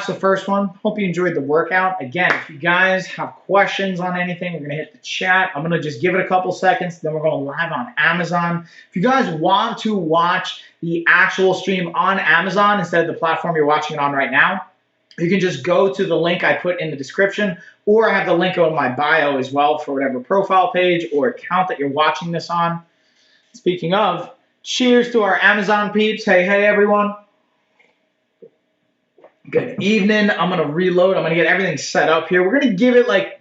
The first one. Hope you enjoyed the workout. Again, if you guys have questions on anything, we're going to hit the chat. I'm going to just give it a couple seconds, then we're going live on Amazon. If you guys want to watch the actual stream on Amazon instead of the platform you're watching it on right now, you can just go to the link I put in the description, or I have the link on my bio as well for whatever profile page or account that you're watching this on. Speaking of, cheers to our Amazon peeps. Hey, everyone. Good evening. I'm going to reload. I'm going to get everything set up here. We're going to give it like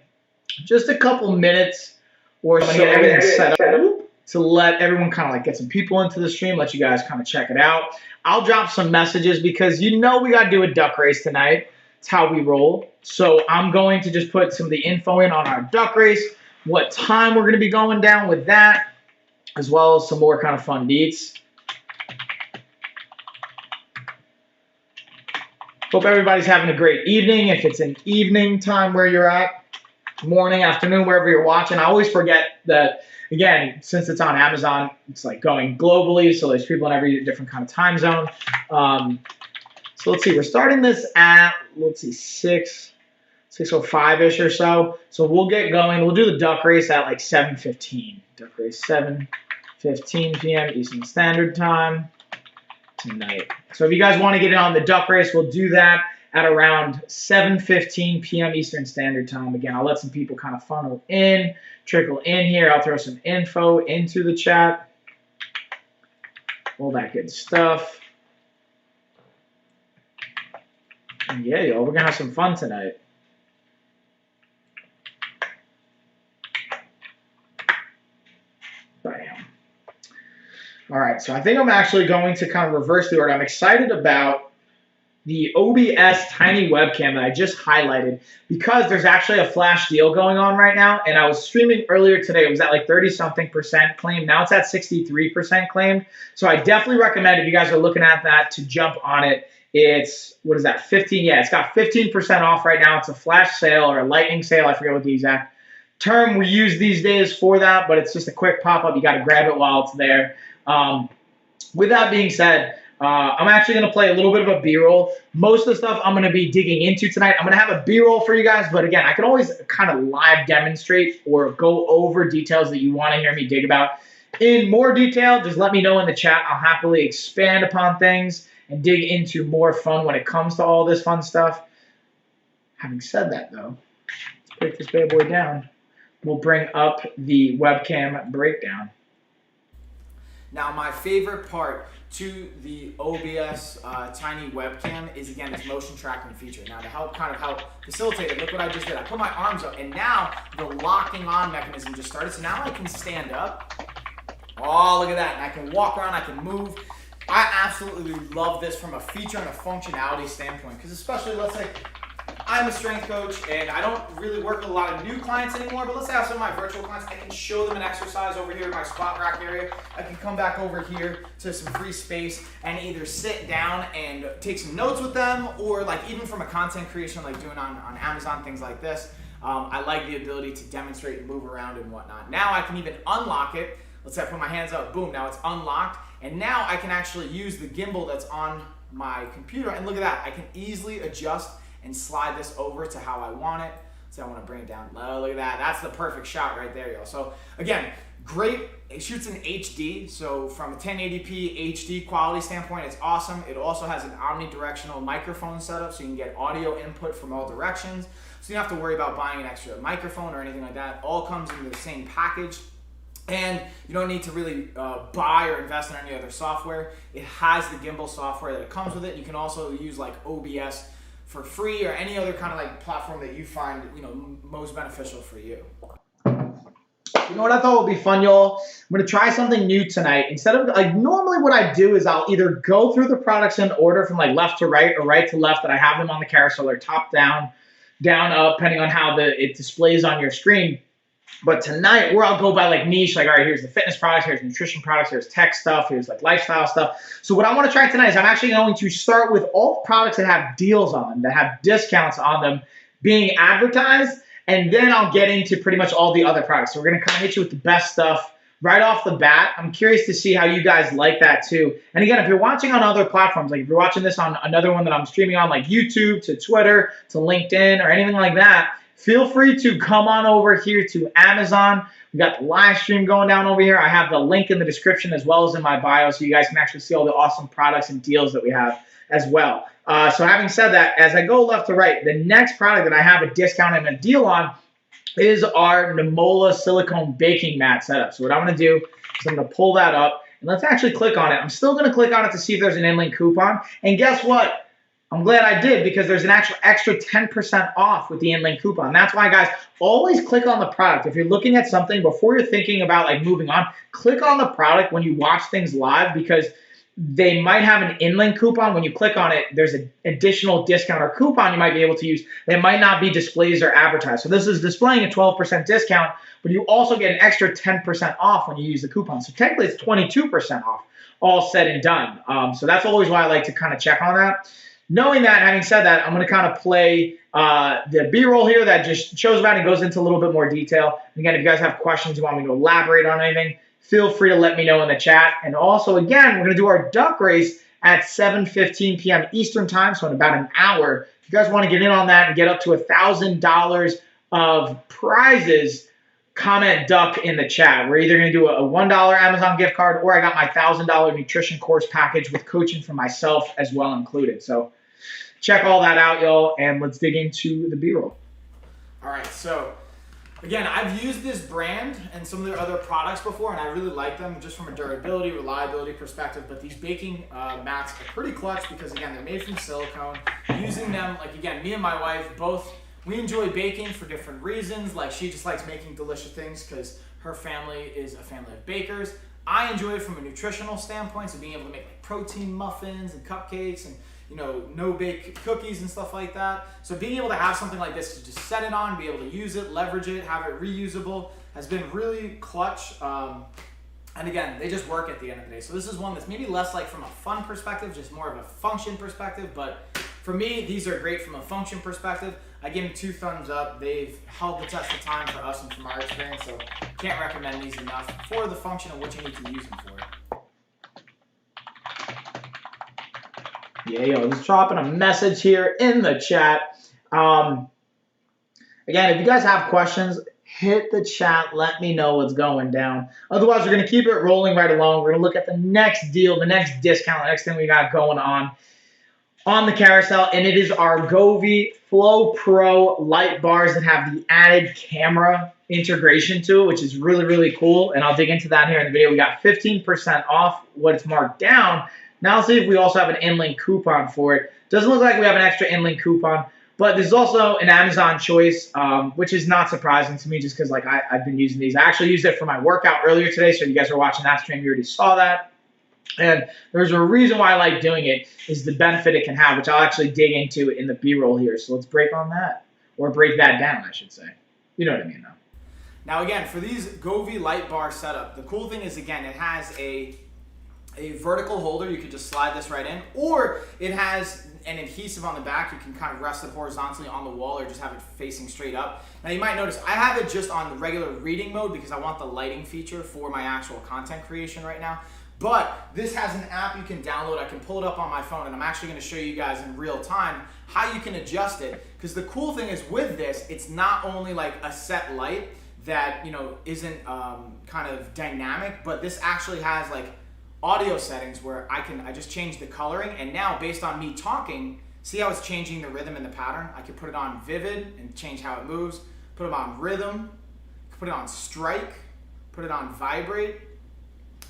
just a couple minutes or so to get everything set up to let everyone kind of like get some people into the stream, let you guys kind of check it out. I'll drop some messages because you know we got to do a duck race tonight. It's how we roll. So I'm going to just put some of the info in on our duck race, what time we're going to be going down with that, as well as some more kind of fun deets. Hope everybody's having a great evening. If it's an evening time where you're at, morning, afternoon, wherever you're watching. I always forget that, again, since it's on Amazon, it's like going globally, so there's people in every different kind of time zone. So let's see, we're starting this at, let's see, 6:05-ish or so. So we'll get going. We'll do the duck race at like 7:15. Duck race 7:15 p.m. Eastern Standard Time tonight. So if you guys want to get in on the duck race, we'll do that at around 7:15 p.m. Eastern Standard Time. Again, I'll let some people kind of funnel in, trickle in here. I'll throw some info into the chat. All that good stuff. And yeah, yo, we're going to have some fun tonight. Bam. All right, so I think I'm actually going to kind of reverse the order. I'm excited about the OBS tiny webcam that I just highlighted because there's actually a flash deal going on right now. And I was streaming earlier today. It was at like 30-something% claimed. Now it's at 63% claimed. So I definitely recommend if you guys are looking at that to jump on it. It's, what is that, 15? Yeah, it's got 15% off right now. It's a flash sale or a lightning sale. I forget what the exact term we use these days for that, but it's just a quick pop-up. You got to grab it while it's there. With that being said, I'm actually going to play a little bit of a B-roll. Most of the stuff I'm going to be digging into tonight, I'm going to have a B-roll for you guys, but again, I can always kind of live demonstrate or go over details that you want to hear me dig about in more detail. Just let me know in the chat. I'll happily expand upon things and dig into more fun when it comes to all this fun stuff. Having said that, though, let's break this bad boy down. We'll bring up the webcam breakdown. Now, my favorite part to the OBS tiny webcam is, again, this motion tracking feature. Now, to help facilitate it, look what I just did. I put my arms up, and now the locking on mechanism just started. So now I can stand up. Oh, look at that. And I can walk around. I can move. I absolutely love this from a feature and a functionality standpoint, because especially, let's say, I'm a strength coach, and I don't really work with a lot of new clients anymore, but let's say I have some of my virtual clients. I can show them an exercise over here in my squat rack area. I can come back over here to some free space and either sit down and take some notes with them, or like even from a content creation like doing on Amazon, things like this. I like the ability to demonstrate and move around and whatnot. Now I can even unlock it. Let's say I put my hands up, boom, now it's unlocked. And now I can actually use the gimbal that's on my computer, and look at that. I can easily adjust and slide this over to how I want it. So I want to bring it down low. Look at that. That's the perfect shot right there, y'all. So again, great. It shoots in HD. So from a 1080p HD quality standpoint, it's awesome. It also has an omnidirectional microphone setup, so you can get audio input from all directions. So you don't have to worry about buying an extra microphone or anything like that. It all comes in the same package. And you don't need to really buy or invest in any other software. It has the gimbal software that it comes with it. You can also use like OBS for free or any other kind of like platform that you find, you know, most beneficial for you. You know what I thought would be fun, y'all? I'm going to try something new tonight. Instead of, like, normally what I do is I'll either go through the products in order from like left to right or right to left, that I have them on the carousel or top down, down up, depending on how it displays on your screen. But tonight, where I'll go by like niche, like, all right, here's the fitness products, here's nutrition products, here's tech stuff, here's like lifestyle stuff. So what I want to try tonight is I'm actually going to start with all products that have deals on them, that have discounts on them being advertised, and then I'll get into pretty much all the other products. So we're going to kind of hit you with the best stuff right off the bat. I'm curious to see how you guys like that too. And again, if you're watching on other platforms, like if you're watching this on another one that I'm streaming on, like YouTube to Twitter to LinkedIn or anything like that, feel free to come on over here to Amazon. We got the live stream going down over here. I have the link in the description as well as in my bio, so you guys can actually see all the awesome products and deals that we have as well. So having said that, as I go left to right, the next product that I have a discount and a deal on is our Nemola silicone baking mat setup. So what I'm going to do is I'm going to pull that up, and let's actually click on it. I'm still going to click on it to see if there's an in-link coupon. And guess what? I'm glad I did, because there's an actual extra 10% off with the in-link coupon. That's why, guys, always click on the product. If you're looking at something, before you're thinking about like moving on, click on the product when you watch things live, because they might have an in-link coupon. When you click on it, there's an additional discount or coupon you might be able to use that might not be displayed or advertised. So this is displaying a 12% discount, but you also get an extra 10% off when you use the coupon. So technically it's 22% off, all said and done. So that's always why I like to kind of check on that. Knowing that, having said that, I'm going to kind of play the B-roll here that just shows about and goes into a little bit more detail. And again, if you guys have questions, you want me to elaborate on anything, feel free to let me know in the chat. And also, again, we're going to do our duck race at 7:15 p.m. Eastern time, so in about an hour. If you guys want to get in on that and get up to $1,000 of prizes, comment duck in the chat. We're either going to do a $1 Amazon gift card, or I got my $1,000 nutrition course package with coaching for myself as well included. So check all that out, y'all, and let's dig into the B-roll. All right, so again, I've used this brand and some of their other products before, and I really like them just from a durability, reliability perspective. But these baking mats are pretty clutch because, again, they're made from silicone. Using them, like, again, me and my wife both, we enjoy baking for different reasons. Like, she just likes making delicious things because her family is a family of bakers. I enjoy it from a nutritional standpoint, so being able to make like protein muffins and cupcakes and, you know, no-bake cookies and stuff like that. So being able to have something like this to just set it on, be able to use it, leverage it, have it reusable has been really clutch. And again, they just work at the end of the day. So this is one that's maybe less like from a fun perspective, just more of a function perspective. But for me, these are great from a function perspective. I give them 2 thumbs up. They've held the test of time for us and from our experience. So can't recommend these enough for the function of what you need to use them for. Yeah, yo, just dropping a message here in the chat. Again, if you guys have questions, hit the chat. Let me know what's going down. Otherwise, we're going to keep it rolling right along. We're going to look at the next deal, the next discount, the next thing we got going on the carousel, and it is our Govi Flow Pro light bars that have the added camera integration to it, which is really, really cool. And I'll dig into that here in the video. We got 15% off what it's marked down. Now let's see if we also have an in-link coupon for it. Doesn't look like we have an extra in-link coupon, but there's also an Amazon choice, which is not surprising to me just because like I've been using these. I actually used it for my workout earlier today, so you guys were watching that stream, you already saw that. And there's a reason why I like doing it is the benefit it can have, which I'll actually dig into in the B-roll here. So let's break on that, or break that down, I should say. You know what I mean, though. Now again, for these Govi light bar setup, the cool thing is, again, it has a vertical holder. You could just slide this right in, or it has an adhesive on the back. You can kind of rest it horizontally on the wall or just have it facing straight up. Now you might notice I have it just on the regular reading mode because I want the lighting feature for my actual content creation right now. But this has an app you can download. I can pull it up on my phone, and I'm actually going to show you guys in real time how you can adjust it. Because the cool thing is with this, it's not only like a set light that, you know, isn't kind of dynamic, but this actually has like audio settings where I just change the coloring, and now based on me talking, see how it's changing the rhythm and the pattern? I can put it on vivid and change how it moves, put it on rhythm, put it on strike, put it on vibrate.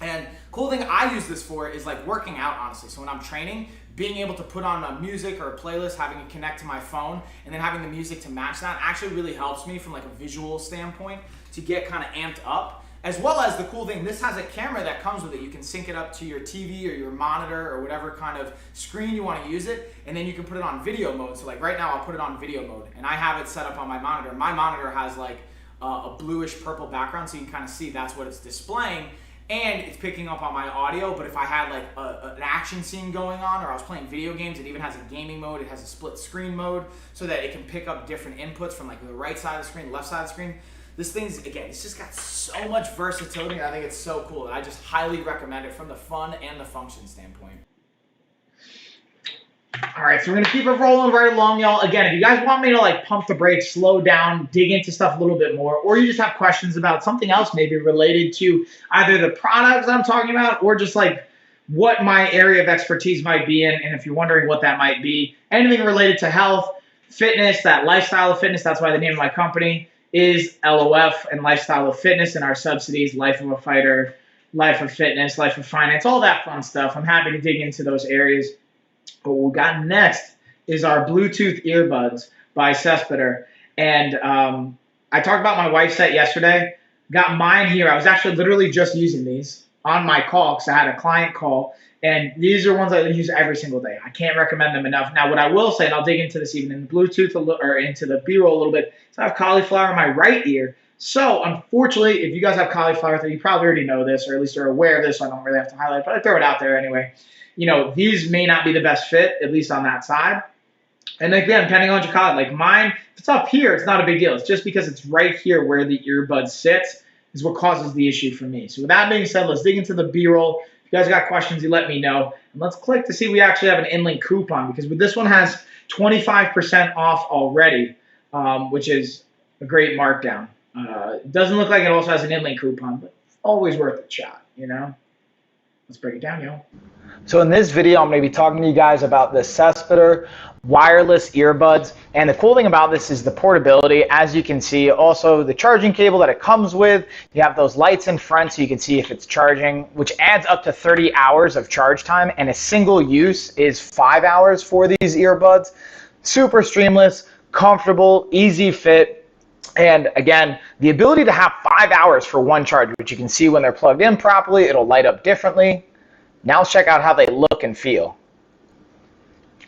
And cool thing I use this for is like working out, honestly. So when I'm training, being able to put on a music or a playlist, having it connect to my phone, and then having the music to match that actually really helps me from like a visual standpoint to get kind of amped up. As well as the cool thing, this has a camera that comes with it. You can sync it up to your TV or your monitor or whatever kind of screen you want to use it, and then you can put it on video mode. So like right now, I'll put it on video mode, and I have it set up on my monitor. My monitor has like a bluish purple background, so you can kind of see that's what it's displaying. And it's picking up on my audio, but if I had like an action scene going on, or I was playing video games, it even has a gaming mode. It has a split screen mode so that it can pick up different inputs from like the right side of the screen, left side of the screen. This thing's, again, it's just got so much versatility, and I think it's so cool. I just highly recommend it from the fun and the function standpoint. All right, so we're going to keep it rolling right along, y'all. Again, if you guys want me to like pump the brakes, slow down, dig into stuff a little bit more, or you just have questions about something else maybe related to either the products I'm talking about or just like what my area of expertise might be in, and if you're wondering what that might be, anything related to health, fitness, that lifestyle of fitness, that's why the name of my company is LOF and Lifestyle of Fitness, and our subsidies, Life of a Fighter, Life of Fitness, Life of Finance, all that fun stuff. I'm happy to dig into those areas. But what we got next is our Bluetooth earbuds by Suspender. And I talked about my wife's set yesterday. Got mine here. I was actually literally just using these on my call because I had a client call. And these are ones I use every single day. I can't recommend them enough. Now, what I will say, and I'll dig into this even in the Bluetooth or into the B-roll a little bit, is I have cauliflower in my right ear. So, unfortunately, if you guys have cauliflower, you probably already know this, or at least are aware of this, so I don't really have to highlight it, but I throw it out there anyway. You know, these may not be the best fit, at least on that side. And again, depending on what you call it, like mine, if it's up here, it's not a big deal. It's just because it's right here where the earbud sits is what causes the issue for me. So with that being said, let's dig into the B-roll. If you guys got questions, you let me know. And let's click to see if we actually have an in-link coupon, because with this one has 25% off already, which is a great markdown. It doesn't look like it also has an in-link coupon, but always worth a shot, you know? Let's break it down, yo. So in this video, I'm going to be talking to you guys about the Suspender wireless earbuds. And the cool thing about this is the portability. As you can see, also the charging cable that it comes with. You have those lights in front so you can see if it's charging, which adds up to 30 hours of charge time. And a single use is 5 hours for these earbuds. Super streamless, comfortable, easy fit. And again, the ability to have 5 hours for one charge, which you can see when they're plugged in properly, it'll light up differently. Now let's check out how they look and feel.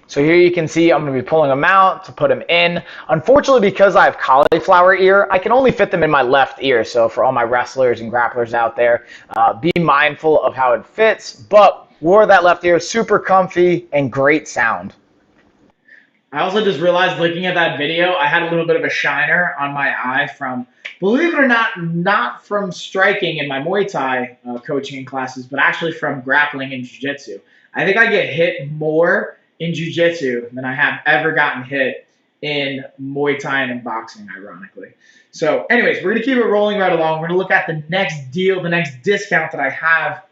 So here you can see I'm going to be pulling them out to put them in. Unfortunately, because I have cauliflower ear, I can only fit them in my left ear. So for all my wrestlers and grapplers out there, be mindful of how it fits. But wore that left ear, super comfy and great sound. I also just realized looking at that video, I had a little bit of a shiner on my eye from, believe it or not from striking in my Muay Thai coaching classes, but actually from grappling and jiu-jitsu. I think I get hit more in jiu-jitsu than I have ever gotten hit in Muay Thai and in boxing, ironically. So anyways, we're going to keep it rolling right along. We're going to look at the next deal, the next discount that I have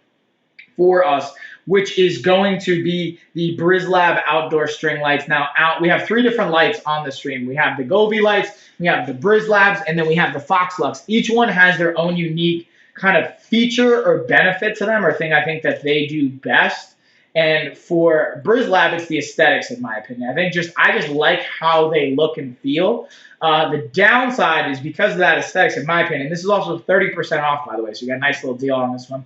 for us, which is going to be the Brizlab outdoor string lights. Now, we have 3 different lights on the stream. We have the Govi lights, we have the Brizlabs, and then we have the Fox Lux. Each one has their own unique kind of feature or benefit to them, or thing I think that they do best. And for Brizlab, it's the aesthetics, in my opinion. I just like how they look and feel. The downside is because of that aesthetics, in my opinion. This is also 30% off, by the way, so you got a nice little deal on this one.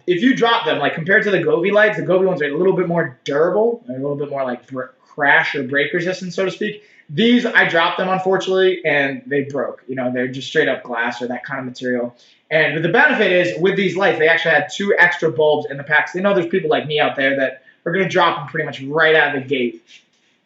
If you drop them, like compared to the Govi lights, the Govi ones are a little bit more durable, and a little bit more like crash or break resistant, so to speak. These, I dropped them, unfortunately, and they broke. You know, they're just straight up glass or that kind of material. And the benefit is, with these lights, they actually had 2 extra bulbs in the packs. They know there's people like me out there that are going to drop them pretty much right out of the gate.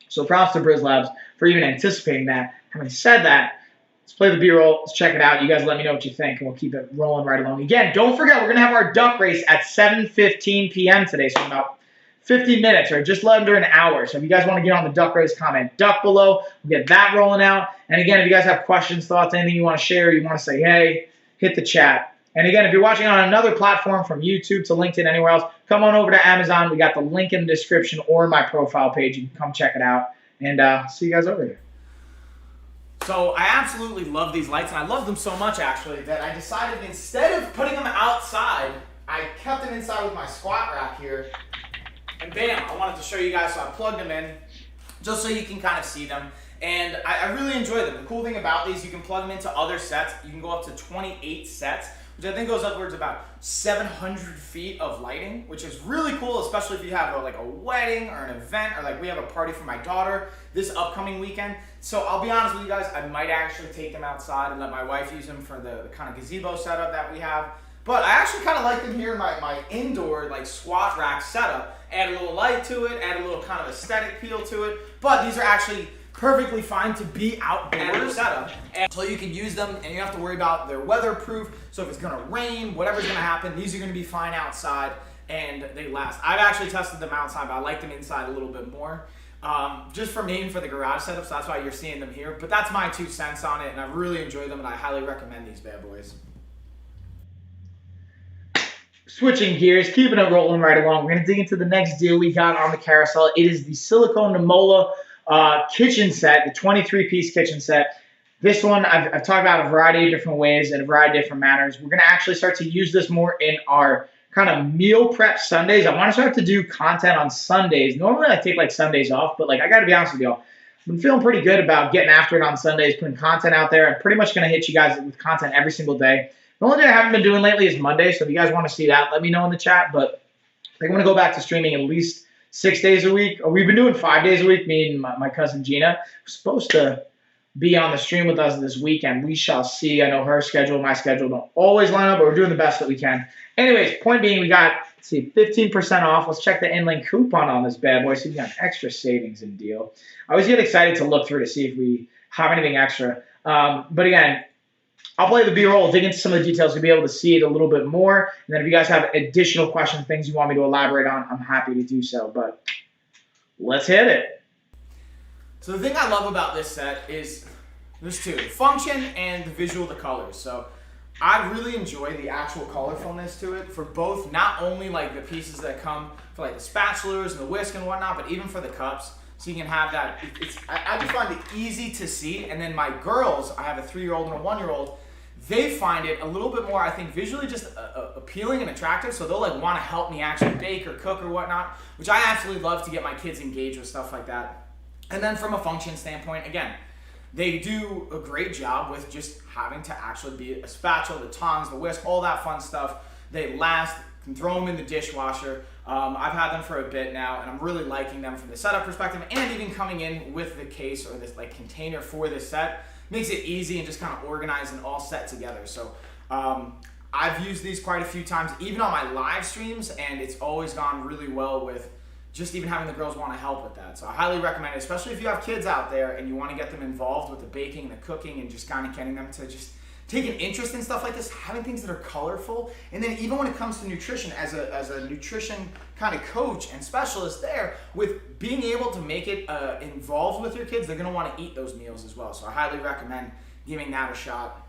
So props to Brizlabs for even anticipating that. Having said that, let's play the B-roll. Let's check it out. You guys let me know what you think, and we'll keep it rolling right along. Again, don't forget, we're going to have our duck race at 7:15 p.m. today, so in about 50 minutes, or just under an hour. So if you guys want to get on the duck race, comment duck below. We'll get that rolling out. And again, if you guys have questions, thoughts, anything you want to share, you want to say, hey, hit the chat. And again, if you're watching on another platform, from YouTube to LinkedIn, anywhere else, come on over to Amazon. We got the link in the description or my profile page. You can come check it out. And see you guys over here. So I absolutely love these lights, and I love them so much, actually, that I decided instead of putting them outside, I kept them inside with my squat rack here. And bam, I wanted to show you guys, so I plugged them in just so you can kind of see them. And I really enjoy them. The cool thing about these, you can plug them into other sets. You can go up to 28 sets, which I think goes upwards about 700 feet of lighting, which is really cool, especially if you have like a wedding or an event, or like we have a party for my daughter this upcoming weekend. So I'll be honest with you guys, I might actually take them outside and let my wife use them for the kind of gazebo setup that we have. But I actually kind of like them here in my indoor like squat rack setup. Add a little light to it, add a little kind of aesthetic feel to it. But these are actually perfectly fine to be outdoors setup. And so you can use them and you don't have to worry about they're weatherproof. So if it's gonna rain, whatever's gonna happen, these are gonna be fine outside and they last. I've actually tested them outside, but I like them inside a little bit more. Just for me and for the garage setup, so that's why you're seeing them here. But that's my 2 cents on it, and I really enjoy them, and I highly recommend these bad boys. Switching gears, keeping it rolling right along. We're going to dig into the next deal we got on the carousel. It is the Silicone Namola kitchen set, the 23-piece kitchen set. This one, I've talked about a variety of different ways and a variety of different manners. We're going to actually start to use this more in our kind of meal prep Sundays. I want to start to do content on Sundays. Normally I take like Sundays off, but like I got to be honest with y'all, I've been feeling pretty good about getting after it on Sundays, putting content out there. I'm pretty much going to hit you guys with content every single day. The only day I haven't been doing lately is Monday, so if you guys want to see that, let me know in the chat. But I think I'm going to go back to streaming at least 6 days a week. We've been doing 5 days a week, me and my cousin Gina. We're supposed to be on the stream with us this weekend. We shall see. I know her schedule, my schedule don't always line up, but we're doing the best that we can. Anyways, point being, we got, let's see, 15% off. Let's check the inlink coupon on this bad boy. So we got an extra savings and deal. I always get excited to look through to see if we have anything extra. But again, I'll play the B-roll, dig into some of the details to be able to see it a little bit more. And then if you guys have additional questions, things you want me to elaborate on, I'm happy to do so. But let's hit it. So the thing I love about this set is there's 2, the function and the visual, the colors. So I really enjoy the actual colorfulness to it for both, not only like the pieces that come for like the spatulas and the whisk and whatnot, but even for the cups. So you can have that. I just find it easy to see. And then my girls, I have a 3-year-old and a 1-year-old, they find it a little bit more, I think, visually just appealing and attractive. So they'll like want to help me actually bake or cook or whatnot, which I absolutely love to get my kids engaged with stuff like that. And then from a function standpoint, again, they do a great job with just having to actually be a spatula, the tongs, the whisk, all that fun stuff. They last, can throw them in the dishwasher. I've had them for a bit now, and I'm really liking them from the setup perspective, and even coming in with the case or this like container for this set makes it easy and just kind of organized and all set together. So I've used these quite a few times, even on my live streams, and it's always gone really well with just even having the girls want to help with that. So I highly recommend it, especially if you have kids out there and you want to get them involved with the baking, the cooking, and just kind of getting them to just take an interest in stuff like this, having things that are colorful. And then even when it comes to nutrition, as a nutrition kind of coach and specialist there, with being able to make it involved with your kids, they're going to want to eat those meals as well. So I highly recommend giving that a shot.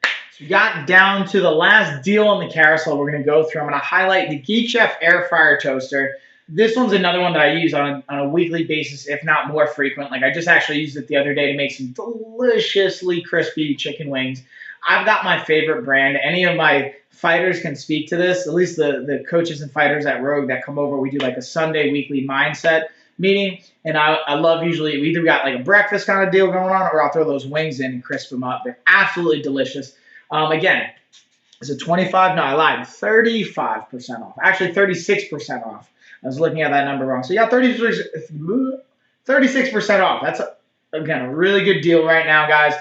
So we got down to the last deal on the carousel we're going to go through. I'm going to highlight the Geek Chef Air Fryer Toaster. This one's another one that I use on a weekly basis, if not more frequent. Like I just actually used it the other day to make some deliciously crispy chicken wings. I've got my favorite brand. Any of my fighters can speak to this, at least the coaches and fighters at Rogue that come over. We do like a Sunday weekly mindset meeting, and I love usually, we either got like a breakfast kind of deal going on, or I'll throw those wings in and crisp them up. They're absolutely delicious. Again, it's a 35% off. Actually, 36% off. I was looking at that number wrong. So yeah, 36% off. That's again a really good deal right now, guys.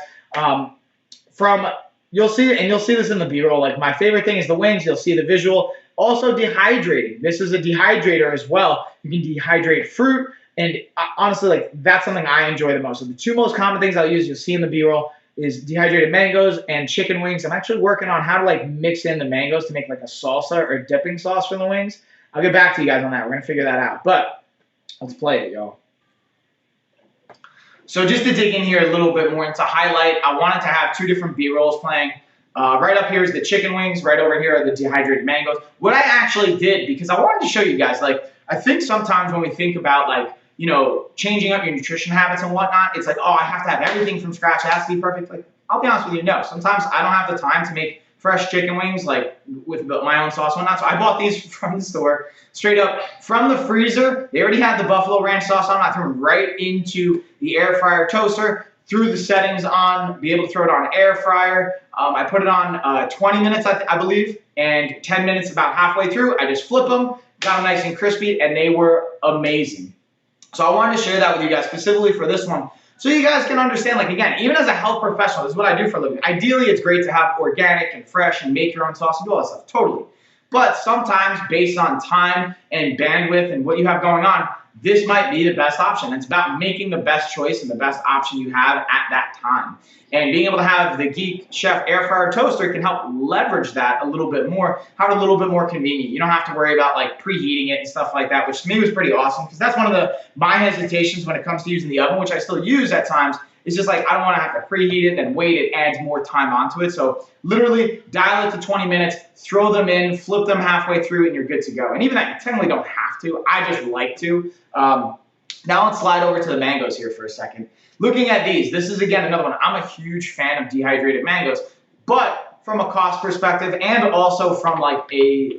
You'll see it, and you'll see this in the B-roll. Like my favorite thing is the wings. You'll see the visual. Also dehydrating. This is a dehydrator as well. You can dehydrate fruit, and honestly, like that's something I enjoy the most. So the 2 most common things I'll use, you'll see in the B-roll, is dehydrated mangoes and chicken wings. I'm actually working on how to like mix in the mangoes to make like a salsa or dipping sauce for the wings. I'll get back to you guys on that. We're going to figure that out. But let's play it, y'all. So just to dig in here a little bit more and to highlight, I wanted to have 2 different B-rolls playing. Right up here is the chicken wings. Right over here are the dehydrated mangoes. What I actually did, because I wanted to show you guys, like, I think sometimes when we think about, like, you know, changing up your nutrition habits and whatnot, it's like, oh, I have to have everything from scratch. It has to be perfect. Like, I'll be honest with you, no. Sometimes I don't have the time to make fresh chicken wings, like with my own sauce and whatnot. So I bought these from the store, straight up from the freezer. They already had the buffalo ranch sauce on. I threw them right into the air fryer toaster, threw the settings on, be able to throw it on air fryer. I put it on 20 minutes, I believe, and 10 minutes about halfway through. I just flip them, got them nice and crispy, and they were amazing. So I wanted to share that with you guys specifically for this one, so you guys can understand, like, again, even as a health professional, this is what I do for a living. Ideally, it's great to have organic and fresh and make your own sauce and do all that stuff, totally. But sometimes, based on time and bandwidth and what you have going on, this might be the best option. It's about making the best choice and the best option you have at that time. And being able to have the Geek Chef Air Fryer Toaster can help leverage that a little bit more, have it a little bit more convenient. You don't have to worry about like preheating it and stuff like that, which to me was pretty awesome, because that's one of my hesitations when it comes to using the oven, which I still use at times. It's just like, I don't want to have to preheat it and wait. It adds more time onto it. So literally dial it to 20 minutes, throw them in, flip them halfway through, and you're good to go. And even that, you technically don't have to. I just like to. Now let's slide over to the mangoes here for a second. Looking at these, this is again another one. I'm a huge fan of dehydrated mangoes, but from a cost perspective and also from like a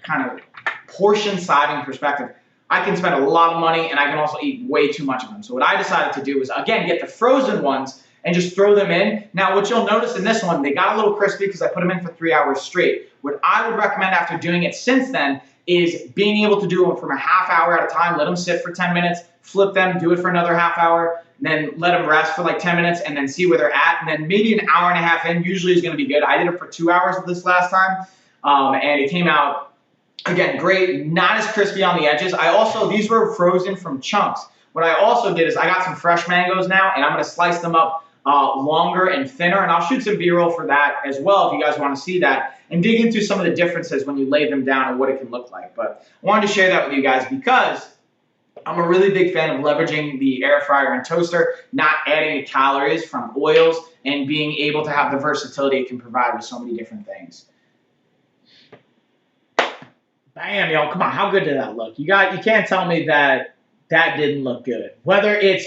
kind of portion sizing perspective, I can spend a lot of money and I can also eat way too much of them. So what I decided to do was, again, get the frozen ones and just throw them in. Now, what you'll notice in this one, they got a little crispy because I put them in for 3 hours straight. What I would recommend after doing it since then is being able to do them from a half hour at a time, let them sit for 10 minutes, flip them, do it for another half hour, then let them rest for like 10 minutes and then see where they're at. And then maybe an hour and a half in usually is going to be good. I did it for 2 hours this last time, and it came out, again, great, not as crispy on the edges. These were frozen from chunks. What I also did is I got some fresh mangoes now, and I'm going to slice them up longer and thinner, and I'll shoot some B-roll for that as well if you guys want to see that, and dig into some of the differences when you lay them down and what it can look like. But I wanted to share that with you guys because I'm a really big fan of leveraging the air fryer and toaster, not adding the calories from oils, and being able to have the versatility it can provide with so many different things. Bam, y'all, come on, how good did that look? You can't tell me that didn't look good. Whether it's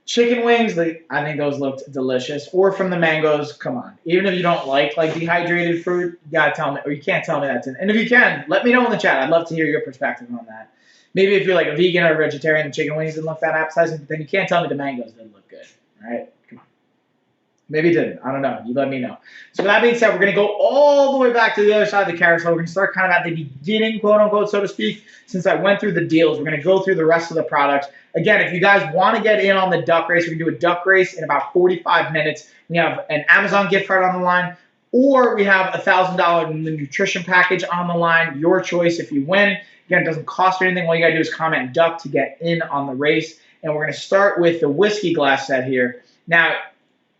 chicken wings, I think those looked delicious, or from the mangoes, come on. Even if you don't like dehydrated fruit, you gotta tell me, or you can't tell me that. And if you can, let me know in the chat. I'd love to hear your perspective on that. Maybe if you're like a vegan or a vegetarian, the chicken wings didn't look that appetizing, but then you can't tell me the mangoes didn't look good, all right? Come on. Maybe it didn't. I don't know. You let me know. So with that being said, we're going to go all the way back to the other side of the carousel. We're going to start kind of at the beginning, quote unquote, so to speak. Since I went through the deals, we're going to go through the rest of the products. Again, if you guys want to get in on the duck race, we can do a duck race in about 45 minutes. We have an Amazon gift card on the line, or we have $1,000 in the nutrition package on the line. Your choice if you win. Again, it doesn't cost you anything. All you got to do is comment duck to get in on the race. And we're going to start with the whiskey glass set here. Now,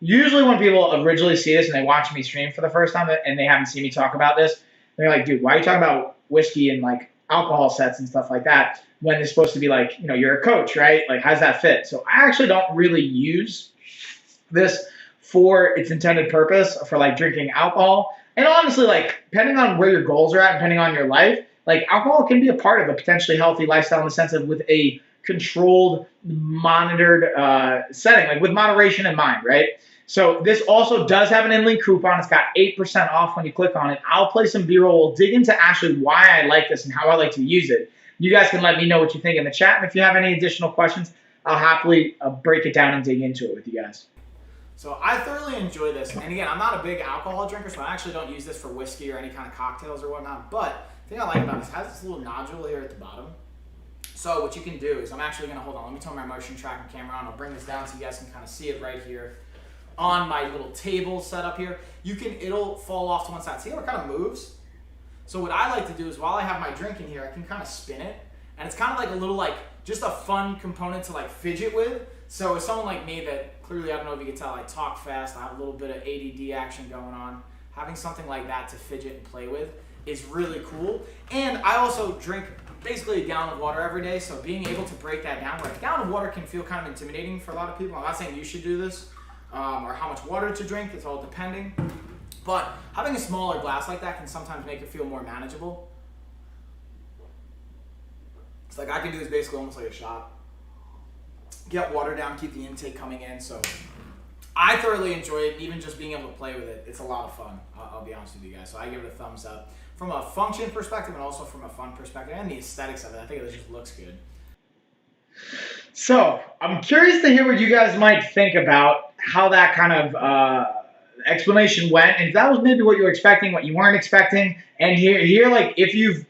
usually when people originally see this and they watch me stream for the first time and they haven't seen me talk about this, they're like, dude, why are you talking about whiskey and like alcohol sets and stuff like that when it's supposed to be like, you know, you're a coach, right? Like, how's that fit? So I actually don't really use this for its intended purpose for like drinking alcohol. And honestly, like, depending on where your goals are at, depending on your life, like alcohol can be a part of a potentially healthy lifestyle in the sense of with a controlled, monitored setting, like with moderation in mind, right? So this also does have an in-link coupon. It's got 8% off when you click on it. I'll play some B-roll. We'll dig into actually why I like this and how I like to use it. You guys can let me know what you think in the chat. And if you have any additional questions, I'll happily break it down and dig into it with you guys. So I thoroughly enjoy this. And again, I'm not a big alcohol drinker, so I actually don't use this for whiskey or any kind of cocktails or whatnot. But the thing I like about this, it has this little nodule here at the bottom. So what you can do is, I'm actually going to, hold on, let me turn my motion tracking camera on. I'll bring this down so you guys can kind of see it right here on my little table set up here. It'll fall off to one side. See how it kind of moves? So what I like to do is while I have my drink in here, I can kind of spin it. And it's kind of like a little, like, just a fun component to like fidget with. So as someone like me that clearly, I don't know if you can tell, I talk fast, I have a little bit of ADD action going on. Having something like that to fidget and play with is really cool. And I also drink basically a gallon of water every day, so being able to break that down, like a gallon of water can feel kind of intimidating for a lot of people. I'm not saying you should do this, or how much water to drink, it's all depending. But having a smaller glass like that can sometimes make it feel more manageable. It's like I can do this basically almost like a shot. Get water down, keep the intake coming in, so I thoroughly enjoy it. Even just being able to play with it, it's a lot of fun. I'll be honest with you guys. So I give it a thumbs up from a function perspective and also from a fun perspective and the aesthetics of it. I think it just looks good. So I'm curious to hear what you guys might think about how that kind of explanation went, and if that was maybe what you were expecting, what you weren't expecting, and here like if you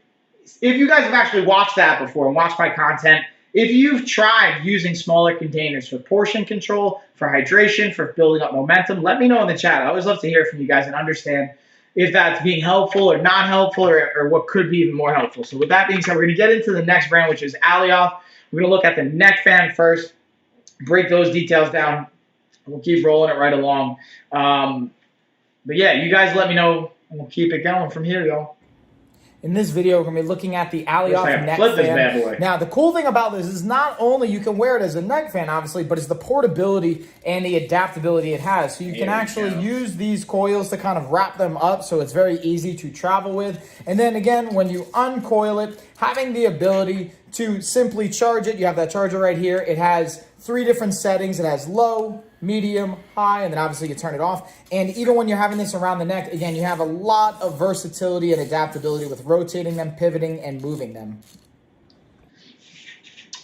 guys have actually watched that before and watched my content. If you've tried using smaller containers for portion control, for hydration, for building up momentum, let me know in the chat. I always love to hear from you guys and understand if that's being helpful or not helpful or what could be even more helpful. So with that being said, we're going to get into the next brand, which is Alioth. We're going to look at the neck fan first, break those details down. We'll keep rolling it right along. But yeah, you guys let me know, and we'll keep it going from here, y'all. In this video, we're going to be looking at the Alioth neck flip this fan. bad boy. Now, the cool thing about this is not only you can wear it as a neck fan, obviously, but it's the portability and the adaptability it has. So you can actually use these coils to kind of wrap them up, so it's very easy to travel with. And then again, when you uncoil it, having the ability to simply charge it. You have that charger right here. It has 3 different settings. It has low, medium, high, and then obviously you turn it off. And even when you're having this around the neck, again, you have a lot of versatility and adaptability with rotating them, pivoting, and moving them.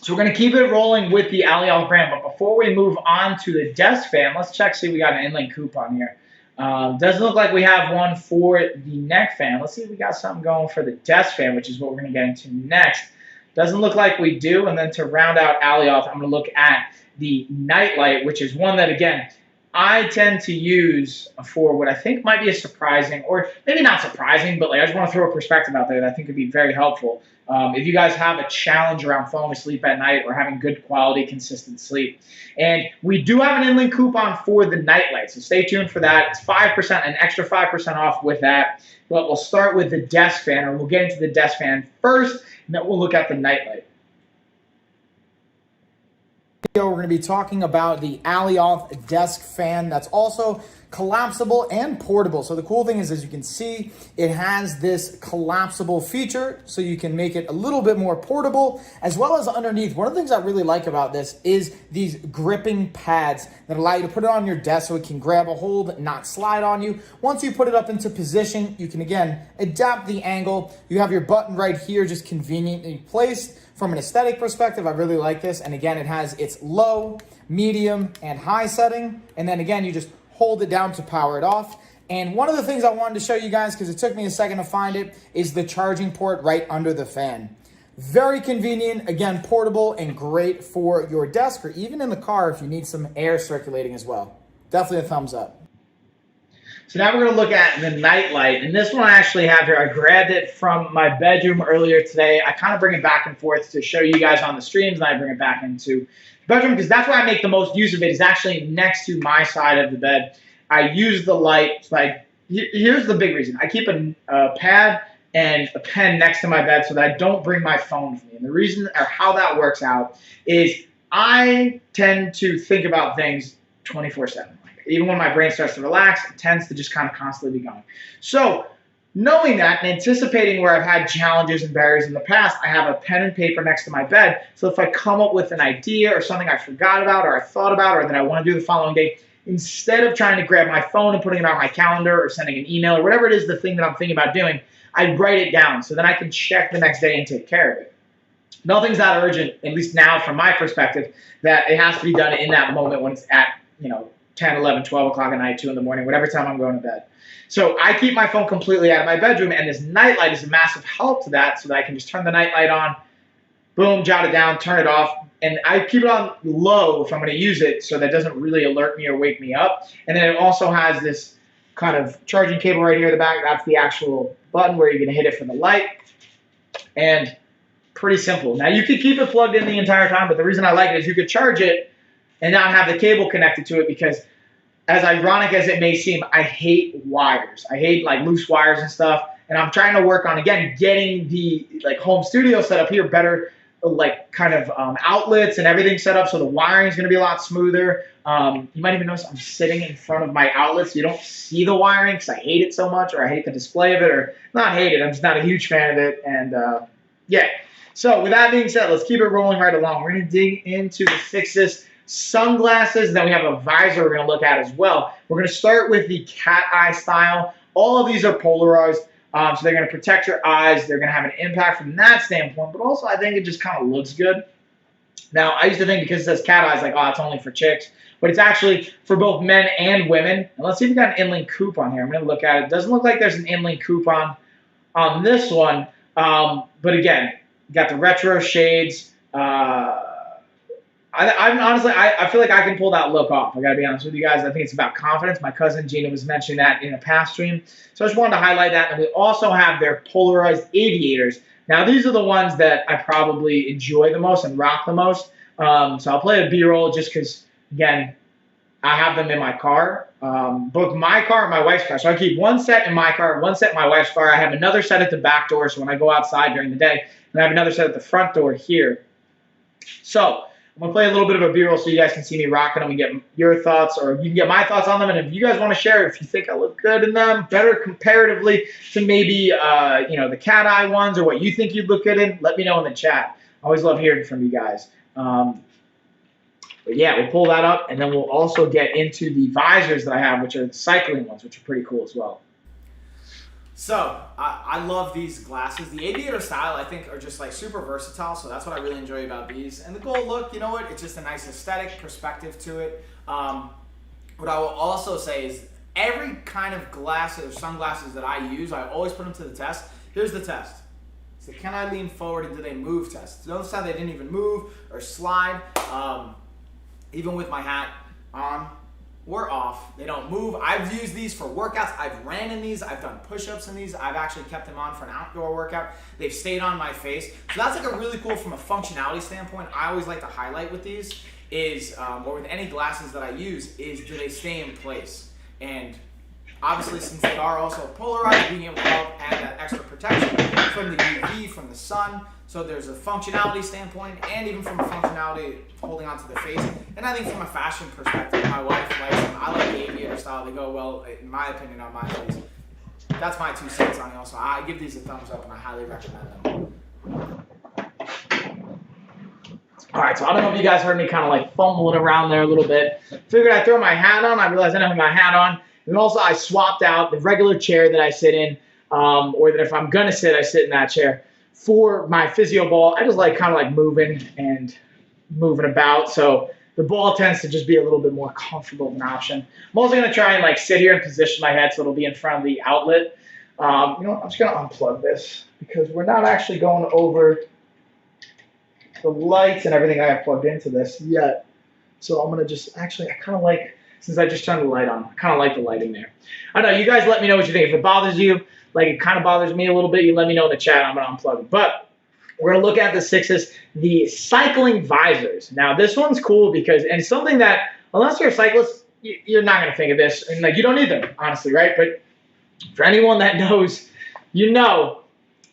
So we're going to keep it rolling with the Alioth brand, but before we move on to the desk fan, let's check, see if we got an inlane coupon here. Doesn't look like we have one for the neck fan. Let's see if we got something going for the desk fan, which is what we're going to get into next. Doesn't look like we do. And then to round out Alioth, I'm going to look at the Nightlight, which is one that, again, I tend to use for what I think might be a surprising, or maybe not surprising, but like I just want to throw a perspective out there that I think could be very helpful. If you guys have a challenge around falling asleep at night or having good quality, consistent sleep. And we do have an inlane coupon for the Nightlight, so stay tuned for that. It's 5%, an extra 5% off with that. But we'll start with the desk fan, or we'll get into the desk fan first, and then we'll look at the Nightlight. We're going to be talking about the Alioth desk fan that's also collapsible and portable. So the cool thing is, as you can see, it has this collapsible feature, so you can make it a little bit more portable, as well as underneath. One of the things I really like about this is these gripping pads that allow you to put it on your desk so it can grab a hold, not slide on you. Once you put it up into position, you can, again, adapt the angle. You have your button right here, just conveniently placed. From an aesthetic perspective, I really like this. And again, it has its low, medium, and high setting. And then again, you just hold it down to power it off. And one of the things I wanted to show you guys, because it took me a second to find it, is the charging port right under the fan. Very convenient, again, portable, and great for your desk or even in the car if you need some air circulating as well. Definitely a thumbs up. So now we're going to look at the Nightlight, and this one I actually have here. I grabbed it from my bedroom earlier today. I kind of bring it back and forth to show you guys on the streams, and I bring it back into the bedroom because that's where I make the most use of it, is actually next to my side of the bed. I use the light. Like, here's the big reason. I keep a pad and a pen next to my bed so that I don't bring my phone with me. And the reason, or how that works out, is I tend to think about things 24/7. Even when my brain starts to relax, it tends to just kind of constantly be going. So knowing that and anticipating where I've had challenges and barriers in the past, I have a pen and paper next to my bed. So if I come up with an idea or something I forgot about or I thought about or that I want to do the following day, instead of trying to grab my phone and putting it on my calendar or sending an email or whatever it is, the thing that I'm thinking about doing, I write it down so then I can check the next day and take care of it. Nothing's that urgent, at least now from my perspective, that it has to be done in that moment when it's at, 10, 11, 12 o'clock at night, 2 in the morning, whatever time I'm going to bed. So I keep my phone completely out of my bedroom, and this Nightlight is a massive help to that so that I can just turn the Nightlight on, boom, jot it down, turn it off, and I keep it on low if I'm going to use it so that it doesn't really alert me or wake me up. And then it also has this kind of charging cable right here in the back. That's the actual button where you're going to hit it for the light. And pretty simple. Now, you could keep it plugged in the entire time, but the reason I like it is you could charge it and not have the cable connected to it because, as ironic as it may seem, I hate wires. I hate like loose wires and stuff. And I'm trying to work on, again, getting the home studio set up here better, outlets and everything set up so the wiring is going to be a lot smoother. You might even notice I'm sitting in front of my outlets. You don't see the wiring because I hate it so much, or I hate the display of it, or not hate it. I'm just not a huge fan of it. And yeah. So with that being said, let's keep it rolling right along. We're going to dig into the Fixus sunglasses. Then we have a visor we're going to look at as well. We're going to start with the cat eye style. All of these are polarized, so they're going to protect your eyes. They're going to have an impact from that standpoint, but also I think it just kind of looks good. Now, I used to think because it says cat eyes, like, oh, it's only for chicks, but it's actually for both men and women. And let's see if we got an inlane coupon here. I'm going to look at it. It doesn't look like there's an inlane coupon on this one, but again, you got the retro shades. I feel like I can pull that look off. I got to be honest with you guys. I think it's about confidence. My cousin Gina was mentioning that in a past stream. So I just wanted to highlight that. And we also have their polarized aviators. Now, these are the ones that I probably enjoy the most and rock the most. So I'll play a B-roll just because, again, I have them in my car, both my car and my wife's car. So I keep one set in my car, one set in my wife's car. I have another set at the back door, so when I go outside during the day, and I have another set at the front door here. So I'm going to play a little bit of a B-roll so you guys can see me rocking them and get your thoughts, or you can get my thoughts on them. And if you guys want to share, if you think I look good in them, better comparatively to maybe the cat eye ones, or what you think you'd look good in, let me know in the chat. I always love hearing from you guys. But yeah, we'll pull that up, and then we'll also get into the visors that I have, which are the cycling ones, which are pretty cool as well. So, I love these glasses. The aviator style, I think, are just like super versatile, so that's what I really enjoy about these. And the gold look, you know what, it's just a nice aesthetic perspective to it. What I will also say is every kind of glasses or sunglasses that I use, I always put them to the test. Here's the test. So can I lean forward and do they move test? Notice how they didn't even move or slide. Even with my hat on or off, they don't move. I've used these for workouts. I've ran in these. I've done push-ups in these. I've actually kept them on for an outdoor workout. They've stayed on my face. So that's like a really cool, from a functionality standpoint, I always like to highlight with these is, or with any glasses that I use, is do they stay in place? And obviously, since they are also polarized, being able to help add that extra protection from the UV, from the sun. So there's a functionality standpoint, and even from a functionality holding onto the face. And I think from a fashion perspective, my wife likes them. I like the aviator style. They go well, in my opinion, on my face. That's my 2 cents on it also. I give these a thumbs up, and I highly recommend them. All right, so I don't know if you guys heard me kind of like fumbling around there a little bit. Figured I'd throw my hat on. I realized I don't have my hat on. And also I swapped out the regular chair that I sit in, or that if I'm going to sit, I sit in that chair. For my physio ball, I just like kind of like moving about. So the ball tends to just be a little bit more comfortable of an option. I'm also going to try and like sit here and position my head so it'll be in front of the outlet. You know what? I'm just going to unplug this because we're not actually going over the lights and everything I have plugged into this yet. So I'm going to just, actually, I kind of like, since I just turned the light on, I kind of like the lighting there. I don't know, you guys let me know what you think. If it bothers you, like it kind of bothers me a little bit, you let me know in the chat. I'm going to unplug it. But we're going to look at the sixes, the cycling visors. Now, this one's cool because, and it's something that, unless you're a cyclist, you're not going to think of this. And like, you don't need them, honestly, right? But for anyone that knows, you know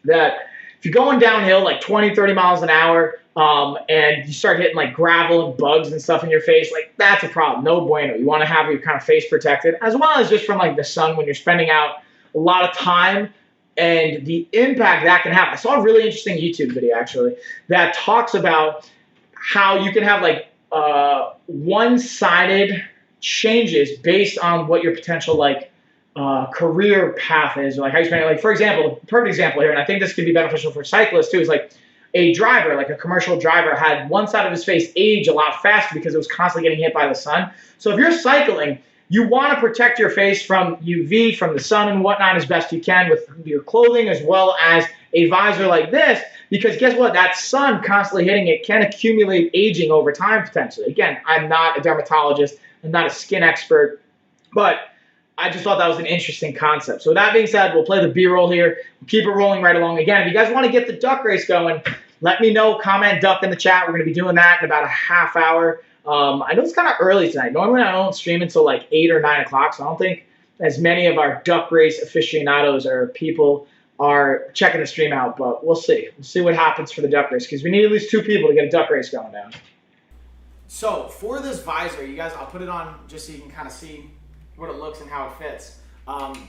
that if you're going downhill like 20, 30 miles an hour, and you start hitting like gravel and bugs and stuff in your face, like that's a problem. No bueno. You want to have your kind of face protected, as well as just from like the sun when you're spending out a lot of time and the impact that can have. I saw a really interesting YouTube video actually that talks about how you can have like one-sided changes based on what your potential like career path is, or like how you spend it. Like for example, the perfect example here, and I think this could be beneficial for cyclists too, is like a driver, like a commercial driver, had one side of his face age a lot faster because it was constantly getting hit by the sun. So if you're cycling, you want to protect your face from UV, from the sun and whatnot as best you can with your clothing, as well as a visor like this, because guess what? That sun constantly hitting it can accumulate aging over time potentially. Again, I'm not a dermatologist, I'm not a skin expert, but I just thought that was an interesting concept. So with that being said, we'll play the B-roll here. We'll keep it rolling right along. Again, if you guys want to get the duck race going, let me know, comment duck in the chat. We're going to be doing that in about a half hour. I know it's kind of early tonight. Normally I don't stream until like 8 or 9 o'clock, so I don't think as many of our duck race aficionados or people are checking the stream out, but we'll see. We'll see what happens for the duck race, because we need at least 2 people to get a duck race going down. So for this visor, you guys, I'll put it on just so you can kind of see what it looks and how it fits.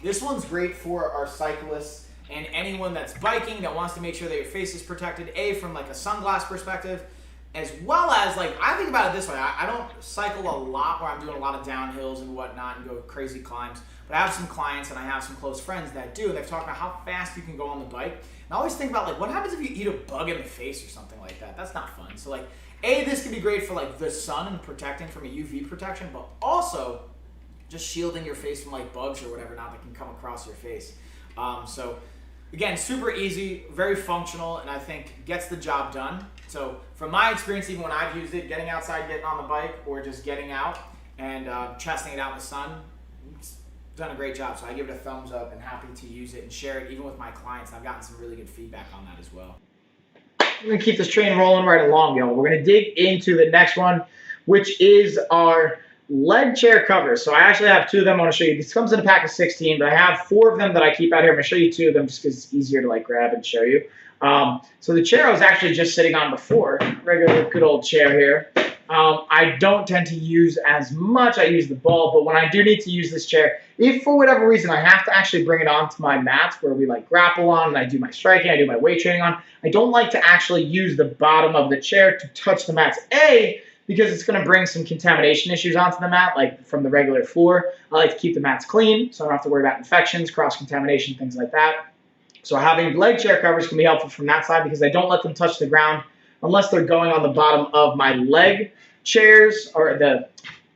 This one's great for our cyclists and anyone that's biking that wants to make sure that your face is protected, from like a sunglass perspective, as well as, like, I think about it this way. I don't cycle a lot where I'm doing a lot of downhills and whatnot and go crazy climbs, but I have some clients and I have some close friends that do, and they've talked about how fast you can go on the bike. And I always think about, like, what happens if you eat a bug in the face or something like that? That's not fun. So, like, this can be great for, like, the sun and protecting from a UV protection, but also just shielding your face from, like, bugs or whatever not that can come across your face. So, again, super easy, very functional, and I think gets the job done. So from my experience, even when I've used it, getting outside, getting on the bike, or just getting out and testing it out in the sun, done a great job. So I give it a thumbs up and happy to use it and share it even with my clients. And I've gotten some really good feedback on that as well. We're going to keep this train rolling right along, y'all. We're going to dig into the next one, which is our leg chair covers. So I actually have 2 of them I want to show you. This comes in a pack of 16, but I have 4 of them that I keep out here. I'm going to show you 2 of them just because it's easier to like grab and show you. So the chair I was actually just sitting on before, regular good old chair here. I don't tend to use as much. I use the ball, but when I do need to use this chair, if for whatever reason I have to actually bring it onto my mats where we like grapple on and I do my striking, I do my weight training on, I don't like to actually use the bottom of the chair to touch the mats. A, because it's going to bring some contamination issues onto the mat, like from the regular floor. I like to keep the mats clean, so I don't have to worry about infections, cross-contamination, things like that. So having leg chair covers can be helpful from that side because I don't let them touch the ground unless they're going on the bottom of my leg chairs or the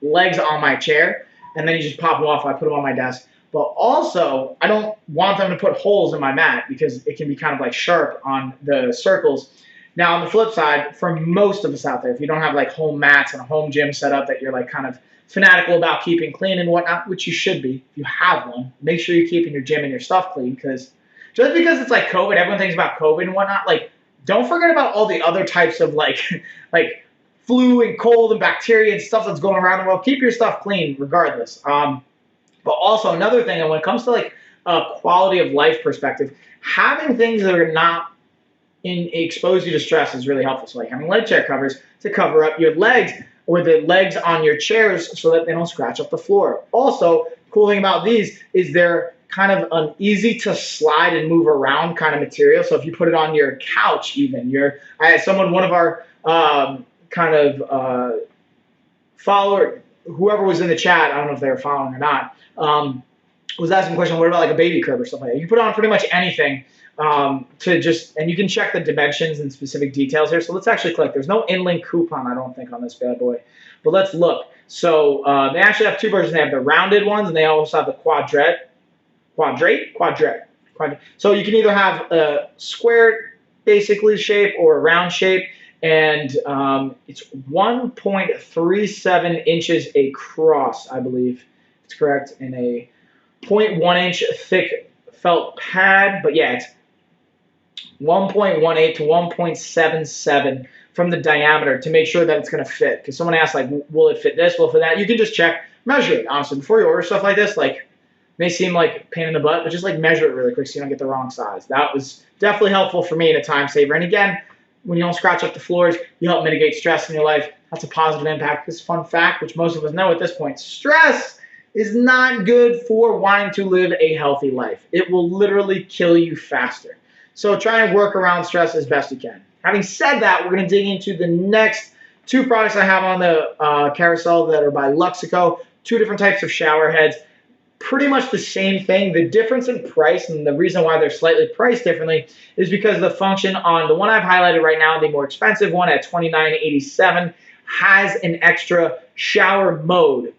legs on my chair. And then you just pop them off. I put them on my desk. But also, I don't want them to put holes in my mat because it can be kind of like sharp on the circles. Now, on the flip side, for most of us out there, if you don't have like home mats and a home gym set up that you're like kind of fanatical about keeping clean and whatnot, which you should be if you have one, make sure you're keeping your gym and your stuff clean because just because it's like COVID, everyone thinks about COVID and whatnot, like don't forget about all the other types of like flu and cold and bacteria and stuff that's going around the world. Keep your stuff clean regardless. But also another thing, and when it comes to like a quality of life perspective, having things that are not expose you to stress is really helpful. So like having leg chair covers to cover up your legs or the legs on your chairs so that they don't scratch up the floor. Also, cool thing about these is they're kind of an easy to slide and move around kind of material. So if you put it on your couch even, I had someone, one of our follower, whoever was in the chat, I don't know if they were following or not, was asking a question, what about like a baby crib or something like that? You can put on pretty much anything and you can check the dimensions and specific details here. So let's actually click. There's no in-link coupon, I don't think, on this bad boy. But let's look. So they actually have 2 versions. They have the rounded ones and they also have the quadrate. So you can either have a square basically shape or a round shape. And it's 1.37 inches across, I believe it's correct, in a 0.1 inch thick felt pad. But yeah, it's 1.18 to 1.77 from the diameter to make sure that it's going to fit. Because someone asked, like, will it fit this, will it fit that? You can just check, measure it, honestly. Before you order stuff like this, like, may seem like a pain in the butt, but just like measure it really quick so you don't get the wrong size. That was definitely helpful for me and a time saver. And again, when you don't scratch up the floors, you help mitigate stress in your life. That's a positive impact. This fun fact, which most of us know at this point, stress is not good for wanting to live a healthy life. It will literally kill you faster. So try and work around stress as best you can. Having said that, we're going to dig into the next 2 products I have on the carousel that are by Luxico. 2 different types of shower heads. Pretty much the same thing. The difference in price and the reason why they're slightly priced differently is because the function on the one I've highlighted right now, the more expensive one at $29.87, has an extra shower mode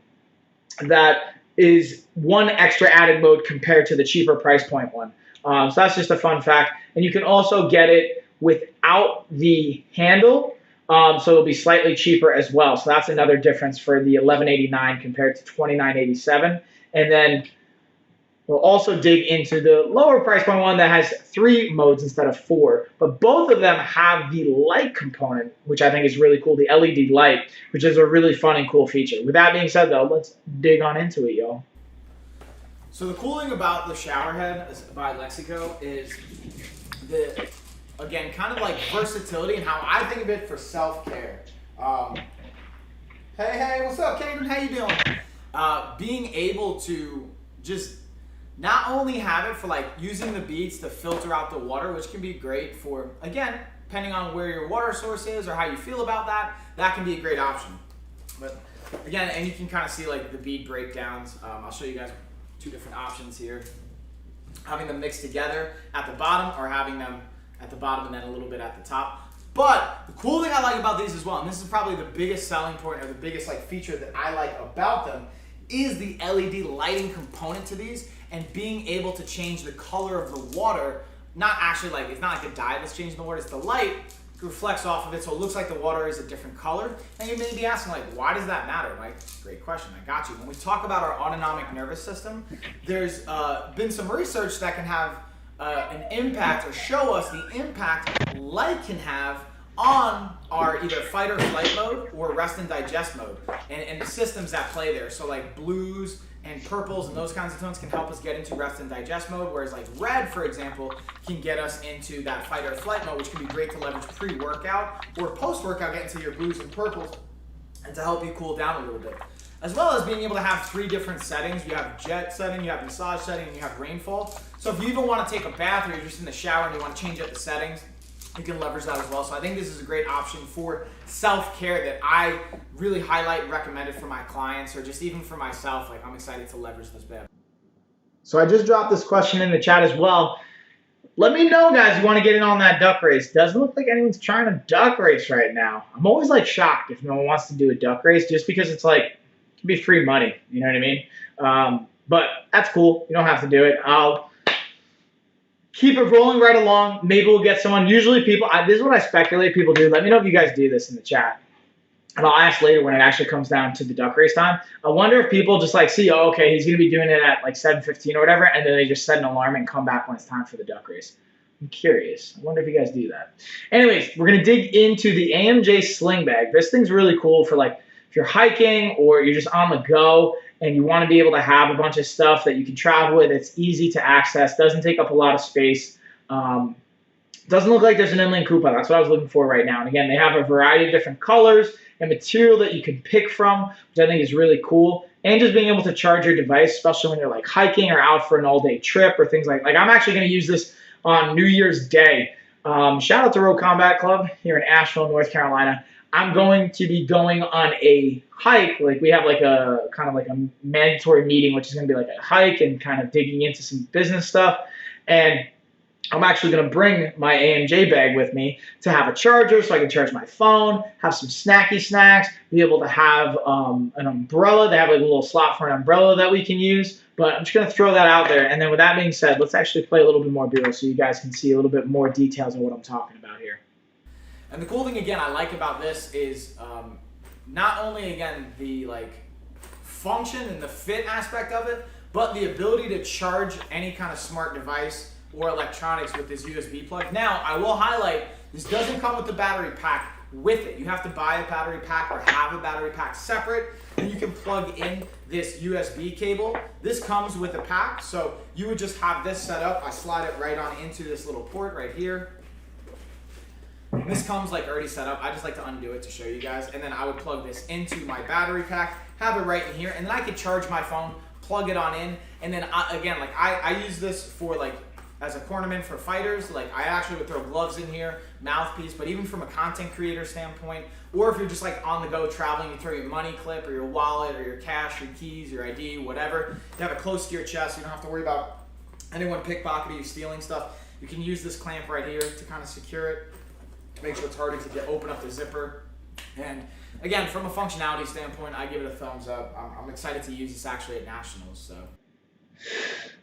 that is one extra added mode compared to the cheaper price point one. So that's just a fun fact. And you can also get it without the handle, so it'll be slightly cheaper as well. So that's another difference for the $11.89 compared to $29.87. And then we'll also dig into the lower price point one that has 3 modes instead of 4. But both of them have the light component, which I think is really cool, the LED light, which is a really fun and cool feature. With that being said, though, let's dig on into it, y'all. So the cool thing about the shower head by Luxico is the, again, kind of like versatility and how I think of it for self-care. Hey, what's up, Caden? How you doing? Being able to just not only have it for like using the beads to filter out the water, which can be great for, again, depending on where your water source is or how you feel about that, that can be a great option. But again, and you can kind of see like the bead breakdowns. I'll show you guys 2 different options here. Having them mixed together at the bottom or having them at the bottom and then a little bit at the top. But the cool thing I like about these as well, and this is probably the biggest selling point or the biggest like feature that I like about them, is the LED lighting component to these and being able to change the color of the water. Not actually like, it's not like a dye that's changing the water, it's the light reflects off of it, so it looks like the water is a different color. And you may be asking, like, why does that matter, Mike? Great question, I got you. When we talk about our autonomic nervous system, there's been some research that can have an impact or show us the impact light can have on our either fight or flight mode or rest and digest mode and the systems that play there. So like blues and purples and those kinds of tones can help us get into rest and digest mode, whereas like red, for example, can get us into that fight or flight mode, which can be great to leverage pre-workout or post-workout, get into your blues and purples and to help you cool down a little bit. As well as being able to have 3 different settings. You have jet setting, you have massage setting, and you have rainfall. So if you even want to take a bath or you're just in the shower and you want to change up the settings, you can leverage that as well. So I think this is a great option for self-care that I really highlight and recommend it for my clients or just even for myself. Like, I'm excited to leverage this bad. So I just dropped this question in the chat as well. Let me know, guys, you want to get in on that duck race. Doesn't look like anyone's trying a duck race right now. I'm always like shocked if no one wants to do a duck race just because it's like, it can be free money. You know what I mean? But that's cool. You don't have to do it. I'll keep it rolling right along. Maybe we'll get someone. Usually people, this is what I speculate people do. Let me know if you guys do this in the chat. And I'll ask later when it actually comes down to the duck race time. I wonder if people just like see, oh, okay, he's going to be doing it at like 7:15 or whatever, and then they just set an alarm and come back when it's time for the duck race. I'm curious. I wonder if you guys do that. Anyways, we're going to dig into the AMJ Sling Bag. This thing's really cool for like if you're hiking or you're just on the go and you want to be able to have a bunch of stuff that you can travel with. It's easy to access, doesn't take up a lot of space. Doesn't look like there's an inline coupon. That's what I was looking for right now. And again, they have a variety of different colors and material that you can pick from, which I think is really cool. And just being able to charge your device, especially when you're like hiking or out for an all-day trip or things like I'm actually going to use this on New Year's Day. Shout out to Road Combat Club here in Asheville, North Carolina. I'm going to be going on a hike. Like we have like a kind of like a mandatory meeting, which is going to be like a hike and kind of digging into some business stuff. And I'm actually going to bring my AMJ bag with me to have a charger so I can charge my phone, have some snacky snacks, be able to have an umbrella. They have like a little slot for an umbrella that we can use. But I'm just going to throw that out there. And then with that being said, let's actually play a little bit more B-roll so you guys can see a little bit more details of what I'm talking about here. And the cool thing, again, I like about this is not only, again, the like function and the fit aspect of it, but the ability to charge any kind of smart device or electronics with this USB plug. Now, I will highlight, this doesn't come with the battery pack with it. You have to buy a battery pack or have a battery pack separate, and you can plug in this USB cable. This comes with a pack, so you would just have this set up. I slide it right on into this little port right here. This comes like already set up. I just like to undo it to show you guys. And then I would plug this into my battery pack, have it right in here, and then I could charge my phone, plug it on in. And then again, like I use this for like as a ornament for fighters. Like I actually would throw gloves in here, mouthpiece, but even from a content creator standpoint, or if you're just like on the go traveling, you throw your money clip or your wallet or your cash, your keys, your ID, whatever. You have it close to your chest. You don't have to worry about anyone pickpocketing you, stealing stuff. You can use this clamp right here to kind of secure it. Make sure it's harder to open up the zipper. And again, from a functionality standpoint, I give it a thumbs up. I'm excited to use this actually at Nationals. So.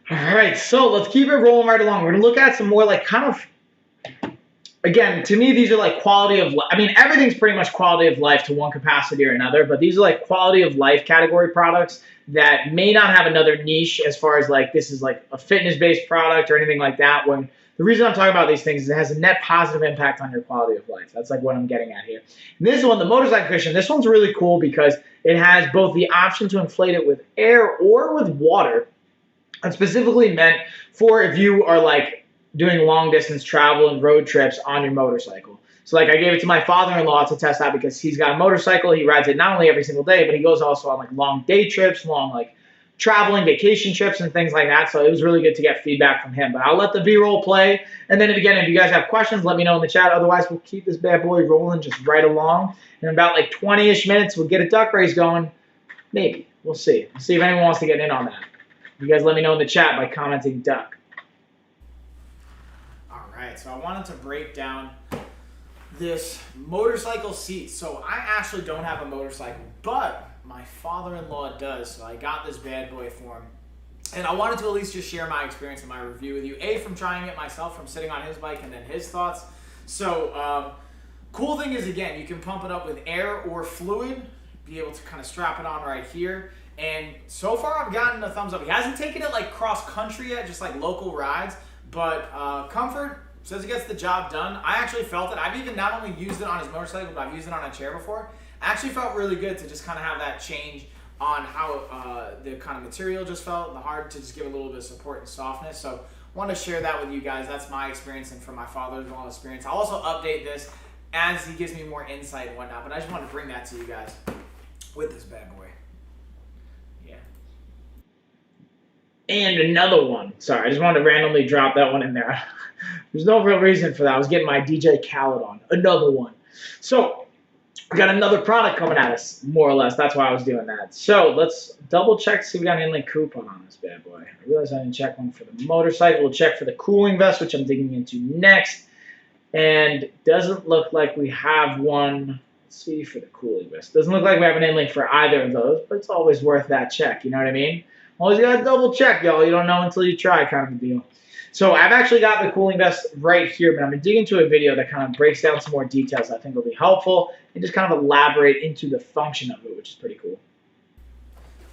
All right, so let's keep it rolling right along. We're going to look at some more like kind of, again, to me, these are like quality of life. I mean, everything's pretty much quality of life to one capacity or another, but these are like quality of life category products that may not have another niche as far as like this is like a fitness-based product or anything like that. When the reason I'm talking about these things is it has a net positive impact on your quality of life. That's like what I'm getting at here. And this one, the motorcycle cushion, this one's really cool because it has both the option to inflate it with air or with water. And specifically meant for if you are like doing long distance travel and road trips on your motorcycle. So like I gave it to my father-in-law to test out because he's got a motorcycle. He rides it not only every single day, but he goes also on like long day trips, long like traveling vacation trips and things like that. So it was really good to get feedback from him. But I'll let the B-roll play. And then again, if you guys have questions, let me know in the chat. Otherwise, we'll keep this bad boy rolling just right along. In about like 20-ish minutes, we'll get a duck race going. Maybe. We'll see. We'll see if anyone wants to get in on that. You guys let me know in the chat by commenting duck. All right, so I wanted to break down this motorcycle seat. So I actually don't have a motorcycle, but my father-in-law does, so I got this bad boy for him. And I wanted to at least just share my experience and my review with you. A, from trying it myself, from sitting on his bike, and then his thoughts. So Cool thing is, again, you can pump it up with air or fluid, be able to kind of strap it on right here. And so far I've gotten a thumbs up. He hasn't taken it like cross country yet, just like local rides, but comfort, says it gets the job done. I actually felt it. I've even not only used it on his motorcycle, but I've used it on a chair before. I actually felt really good to just kind of have that change on how the kind of material just felt, the hard to just give a little bit of support and softness. So I want to share that with you guys. That's my experience and from my father-in-law experience. I'll also update this as he gives me more insight and whatnot, but I just want to bring that to you guys with this bad boy. Yeah. And another one. Sorry, I just wanted to randomly drop that one in there. There's no real reason for that. I was getting my DJ Khaled on. Another one. So we got another product coming at us, more or less. That's why I was doing that. So let's double check to see if we got an inlink coupon on this bad boy. I realized I didn't check one for the motorcycle. We'll check for the cooling vest, which I'm digging into next. And doesn't look like we have one. Let's see for the cooling vest. Doesn't look like we have an inlink for either of those, but it's always worth that check. You know what I mean? Always gotta double check, y'all. You don't know until you try, kind of a deal. So I've actually got the cooling vest right here, but I'm going to dig into a video that kind of breaks down some more details I think will be helpful and just kind of elaborate into the function of it, which is pretty cool.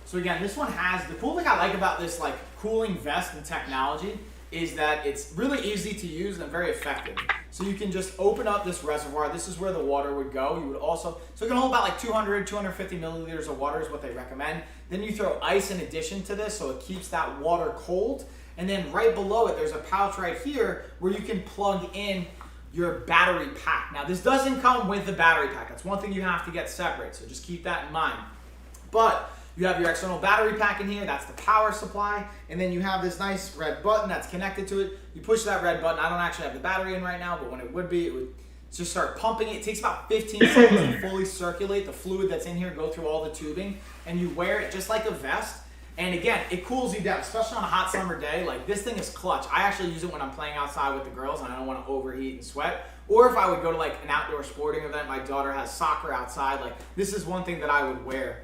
So again, this one has, the cool thing I like about this like cooling vest and technology is that it's really easy to use and very effective. So you can just open up this reservoir. This is where the water would go. You would also, so it can hold about like 200, 250 milliliters of water is what they recommend. Then you throw ice in addition to this so it keeps that water cold. And then right below it, there's a pouch right here where you can plug in your battery pack. Now, this doesn't come with the battery pack. That's one thing you have to get separate, so just keep that in mind. But you have your external battery pack in here. That's the power supply. And then you have this nice red button that's connected to it. You push that red button. I don't actually have the battery in right now, but when it would be, it would just start pumping it. It takes about 15 seconds to fully circulate the fluid that's in here, go through all the tubing, and you wear it just like a vest. And again, it cools you down, especially on a hot summer day. Like, this thing is clutch. I actually use it when I'm playing outside with the girls and I don't want to overheat and sweat. Or if I would go to like an outdoor sporting event, my daughter has soccer outside, like this is one thing that I would wear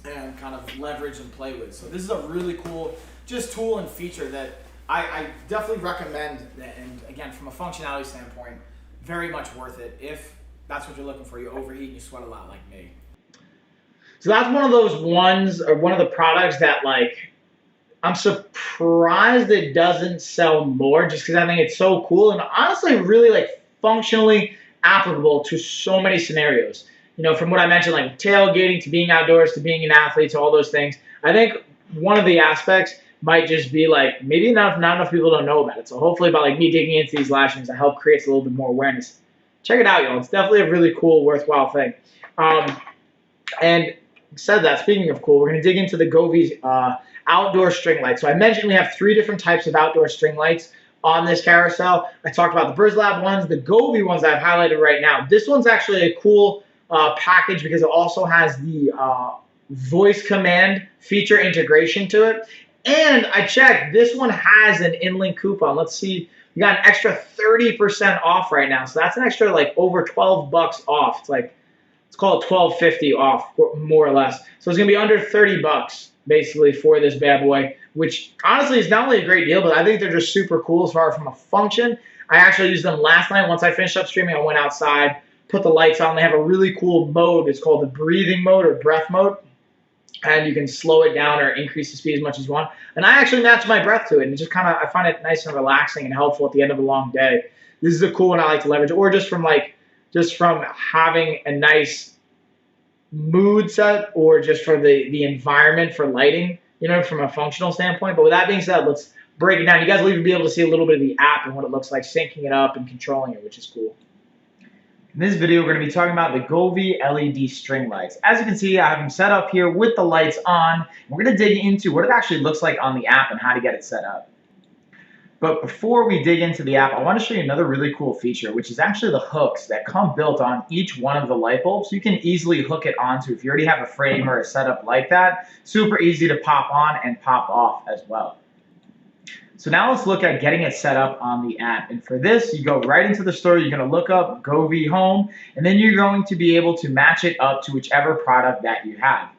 and kind of leverage and play with. So this is a really cool just tool and feature that I definitely recommend. And again, from a functionality standpoint, very much worth it if that's what you're looking for. You overheat and you sweat a lot like me. So that's one of those ones, or one of the products that, like, I'm surprised it doesn't sell more just because I think it's so cool and honestly really, like, functionally applicable to so many scenarios. You know, from what I mentioned, like tailgating to being outdoors to being an athlete to all those things. I think one of the aspects might just be, like, maybe not enough people don't know about it. So hopefully by, like, me digging into these lashings, I help create a little bit more awareness. Check it out, y'all. It's definitely a really cool, worthwhile thing. And said that, speaking of cool, we're going to dig into the Govi outdoor string lights. So I mentioned we have 3 different types of outdoor string lights on this carousel. I talked about the Brizlab ones, the Govi ones that I've highlighted right now. This one's actually a cool package because it also has the voice command feature integration to it. And I checked, this one has an inlink coupon. Let's see, we got an extra 30% off right now. So that's an extra like over $12 off. It's like, let's call it $12.50 off, more or less. So it's going to be under $30 basically for this bad boy, which honestly is not only a great deal, but I think they're just super cool as far from a function. I actually used them last night. Once I finished up streaming, I went outside, put the lights on. They have a really cool mode. It's called the breathing mode or breath mode. And you can slow it down or increase the speed as much as you want. And I actually match my breath to it. And it just kind of, I find it nice and relaxing and helpful at the end of a long day. This is a cool one I like to leverage. Or just from having a nice mood set, or just for the environment for lighting, you know, from a functional standpoint. But with that being said, let's break it down. You guys will even be able to see a little bit of the app and what it looks like, syncing it up and controlling it, which is cool. In this video, we're going to be talking about the Govi LED string lights. As you can see, I have them set up here with the lights on. We're going to dig into what it actually looks like on the app and how to get it set up. But before we dig into the app, I want to show you another really cool feature, which is actually the hooks that come built on each one of the light bulbs. You can easily hook it onto if you already have a frame or a setup like that. Super easy to pop on and pop off as well. So now let's look at getting it set up on the app. And for this, you go right into the store. You're going to look up Govi Home, and then you're going to be able to match it up to whichever product that you have.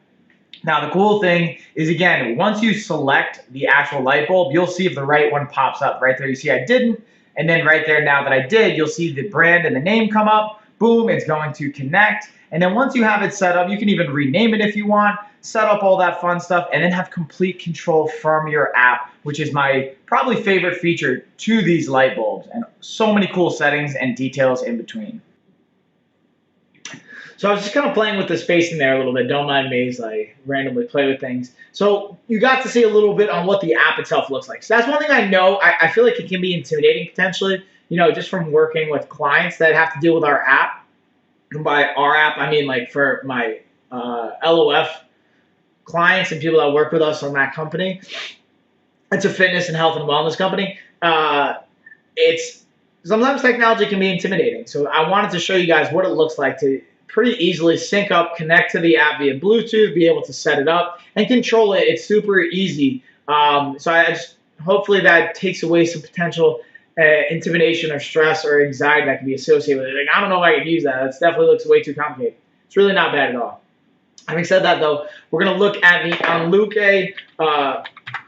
Now, the cool thing is, again, once you select the actual light bulb, you'll see if the right one pops up right there. You see I didn't, and then right there now that I did, you'll see the brand and the name come up. boom, it's going to connect. And then once you have it set up, you can even rename it if you want, set up all that fun stuff, and then have complete control from your app, which is my probably favorite feature to these light bulbs, and so many cool settings and details in between. So I was just kind of playing with the space in there a little bit. Don't mind me as I randomly play with things. So you got to see a little bit on what the app itself looks like. So that's one thing I know. I feel like it can be intimidating potentially, just from working with clients that have to deal with our app. And by our app, I mean like for my LOF clients and people that work with us on that company. It's a fitness and health and wellness company. It's sometimes technology can be intimidating. So I wanted to show you guys what it looks like to pretty easily sync up, connect to the app via Bluetooth, be able to set it up and control it. It's super easy. So I just hopefully that takes away some potential intimidation or stress or anxiety that can be associated with it. Like, I don't know if I could use that. That definitely looks way too complicated. It's really not bad at all. Having said that, though, we're going to look at the Untitled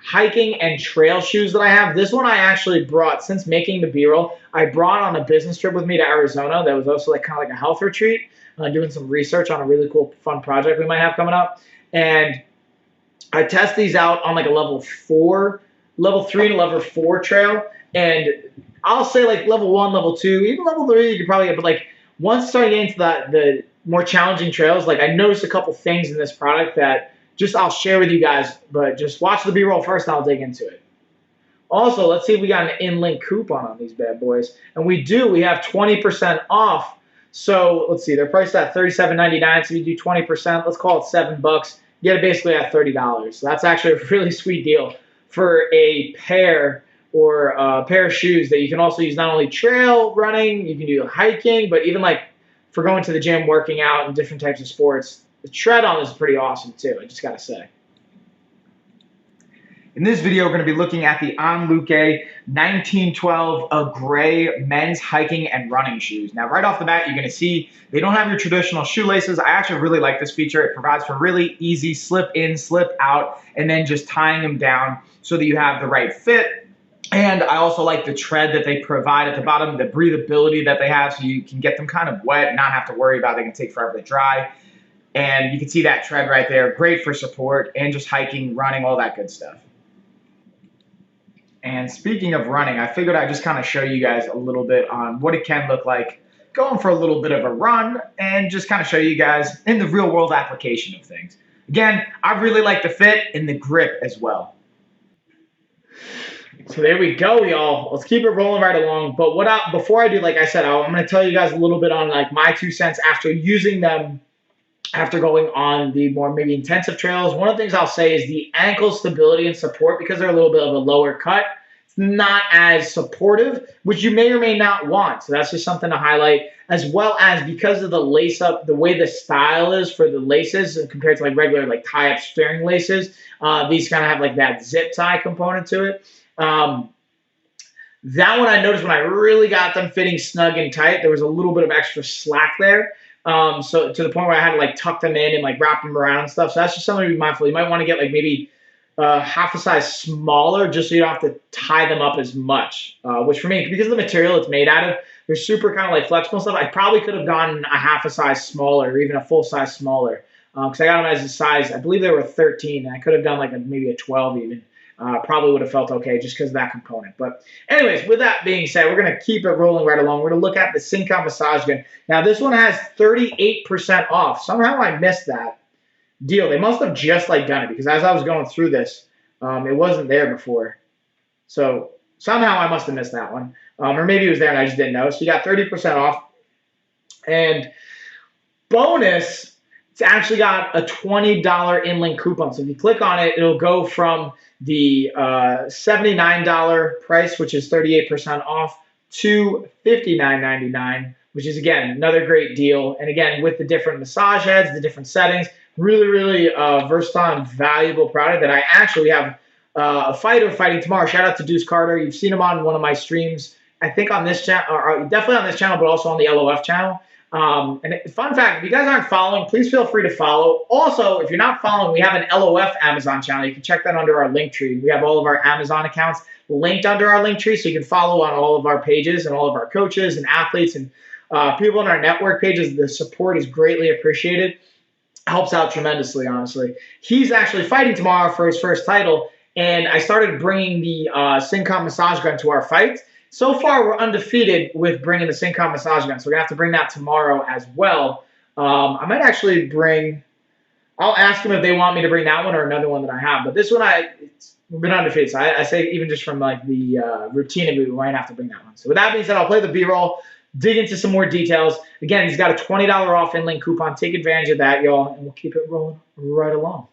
hiking and trail shoes that I have. This one I actually brought, since making the B-roll, I brought on a business trip with me to Arizona. That was also like kind of like a health retreat, doing some research on a really cool, fun project we might have coming up. And I test these out on like a level 3 and level 4 trail. And I'll say like level 1, level 2, even level 3, you could probably get, but like once starting getting into the more challenging trails, like I noticed a couple things in this product that just I'll share with you guys, but just watch the B-roll first and I'll dig into it. Also, let's see if we got an in-link coupon on these bad boys. And we do. We have 20% off. So let's see, they're priced at $37.99. So you do 20%, let's call it $7. You get it basically at $30. So that's actually a really sweet deal for a pair or a pair of shoes that you can also use not only trail running, you can do hiking, but even like for going to the gym, working out, and different types of sports. The tread on this is pretty awesome too, I just gotta say. In this video, we're going to be looking at the Untitled 1912 gray men's hiking and running shoes. Now, right off the bat, you're going to see they don't have your traditional shoelaces. I actually really like this feature. It provides for really easy slip in, slip out, and then just tying them down so that you have the right fit. And I also like the tread that they provide at the bottom, the breathability that they have, so you can get them kind of wet, not have to worry about it. They can take forever to dry. And you can see that tread right there. Great for support and just hiking, running, all that good stuff. And speaking of running, I figured I'd just kind of show you guys a little bit on what it can look like going for a little bit of a run and just kind of show you guys in the real world application of things. Again, I really like the fit and the grip as well. So there we go, y'all. Let's keep it rolling right along. But before I do, like I said, I'm going to tell you guys a little bit on like my 2 cents after using them, after going on the more maybe intensive trails. One of the things I'll say is the ankle stability and support, because they're a little bit of a lower cut, it's not as supportive, which you may or may not want. So that's just something to highlight, as well as because of the lace up, the way the style is for the laces compared to like regular like tie up string laces, these kind of have like that zip tie component to it. That one I noticed when I really got them fitting snug and tight, there was a little bit of extra slack there. So to the point where I had to like tuck them in and like wrap them around and stuff. So that's just something to be mindful. You might want to get like maybe half a size smaller, just so you don't have to tie them up as much. Which for me, because of the material it's made out of, they're super kind of like flexible and stuff. I probably could have gotten a half a size smaller or even a full size smaller. Because I got them as a size, I believe they were 13, and I could have done like maybe a 12 even. Probably would have felt okay just because of that component. But anyways, with that being said, we're going to keep it rolling right along. We're going to look at the Cinco Massage Gun. Now, this one has 38% off. Somehow I missed that deal. They must have just like done it, because as I was going through this, it wasn't there before. So somehow I must have missed that one. Or maybe it was there and I just didn't know. So you got 30% off. And bonus, it's actually got a $20 in-link coupon. So if you click on it, it'll go from the $79 price, which is 38% off, to $59.99, which is, again, another great deal. And again, with the different massage heads, the different settings, really, really versatile and valuable product that I actually have a fighter fighting tomorrow. Shout out to Deuce Carter. You've seen him on one of my streams, I think on this channel, or definitely on this channel, but also on the LOF channel. And fun fact, if you guys aren't following, please feel free to follow. Also, if you're not following, we have an LOF Amazon channel. You can check that under our link tree. We have all of our Amazon accounts linked under our link tree, so you can follow on all of our pages and all of our coaches and athletes and People on our network pages, the support is greatly appreciated. Helps out tremendously, honestly. He's actually fighting tomorrow for his first title, and I started bringing the Cinco Massage Gun to our fights. So far, we're undefeated with bringing the Cinco Massage Gun, so we're going to have to bring that tomorrow as well. I might actually bring... I'll ask them if they want me to bring that one or another one that I have. But this one, we've been undefeated. So I say even just from like the routine, we might have to bring that one. So with that being said, I'll play the B-roll, dig into some more details. Again, he's got a $20 off in-link coupon. Take advantage of that, y'all, and we'll keep it rolling right along.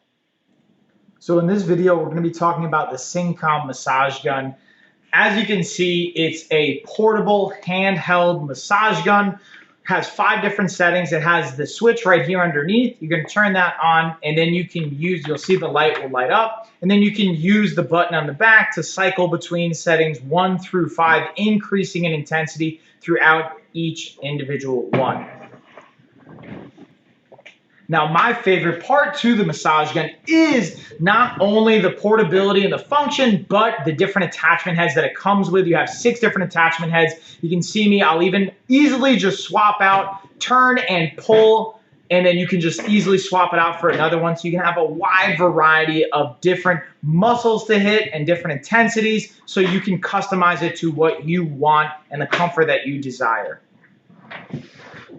So in this video, we're going to be talking about the Cinco Massage Gun. As you can see, it's a portable handheld massage gun. Has 5 different settings. It has the switch right here underneath. You're going to turn that on, and then you can use, you'll see the light will light up, and then you can use the button on the back to cycle between settings 1 through 5, increasing in intensity throughout each individual one. Now, my favorite part to the massage gun is not only the portability and the function, but the different attachment heads that it comes with. You have 6 different attachment heads. You can see me, I'll even easily just swap out, turn and pull, and then you can just easily swap it out for another one. So you can have a wide variety of different muscles to hit and different intensities, so you can customize it to what you want and the comfort that you desire.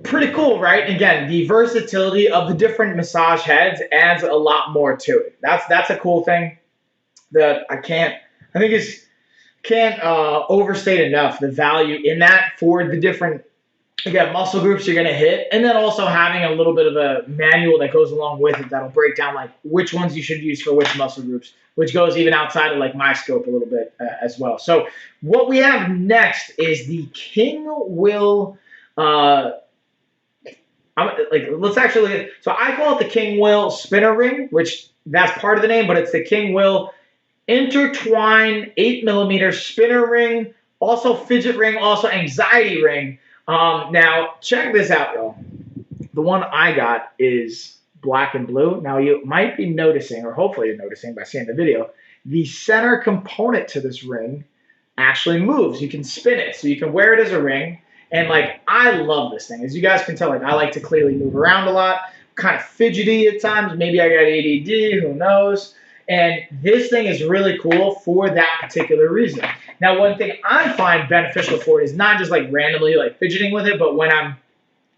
Pretty cool, right? Again, the versatility of the different massage heads adds a lot more to it. That's a cool thing that I can't overstate enough the value in that for the different, again, muscle groups you're going to hit, and then also having a little bit of a manual that goes along with it that'll break down like which ones you should use for which muscle groups, which goes even outside of like my scope a little bit as well. So what we have next is the King Will. Let's actually, so I call it the King Will Spinner Ring, which that's part of the name, but it's the King Will Intertwine 8mm Spinner Ring, also Fidget Ring, also Anxiety Ring. Now, check this out, y'all. The one I got is black and blue. Now, you might be noticing, or hopefully you're noticing by seeing the video, the center component to this ring actually moves. You can spin it, so you can wear it as a ring. And like, I love this thing. As you guys can tell, like I like to clearly move around a lot, kind of fidgety at times. Maybe I got ADD, who knows? And this thing is really cool for that particular reason. Now, one thing I find beneficial for it is not just like randomly like fidgeting with it, but when I'm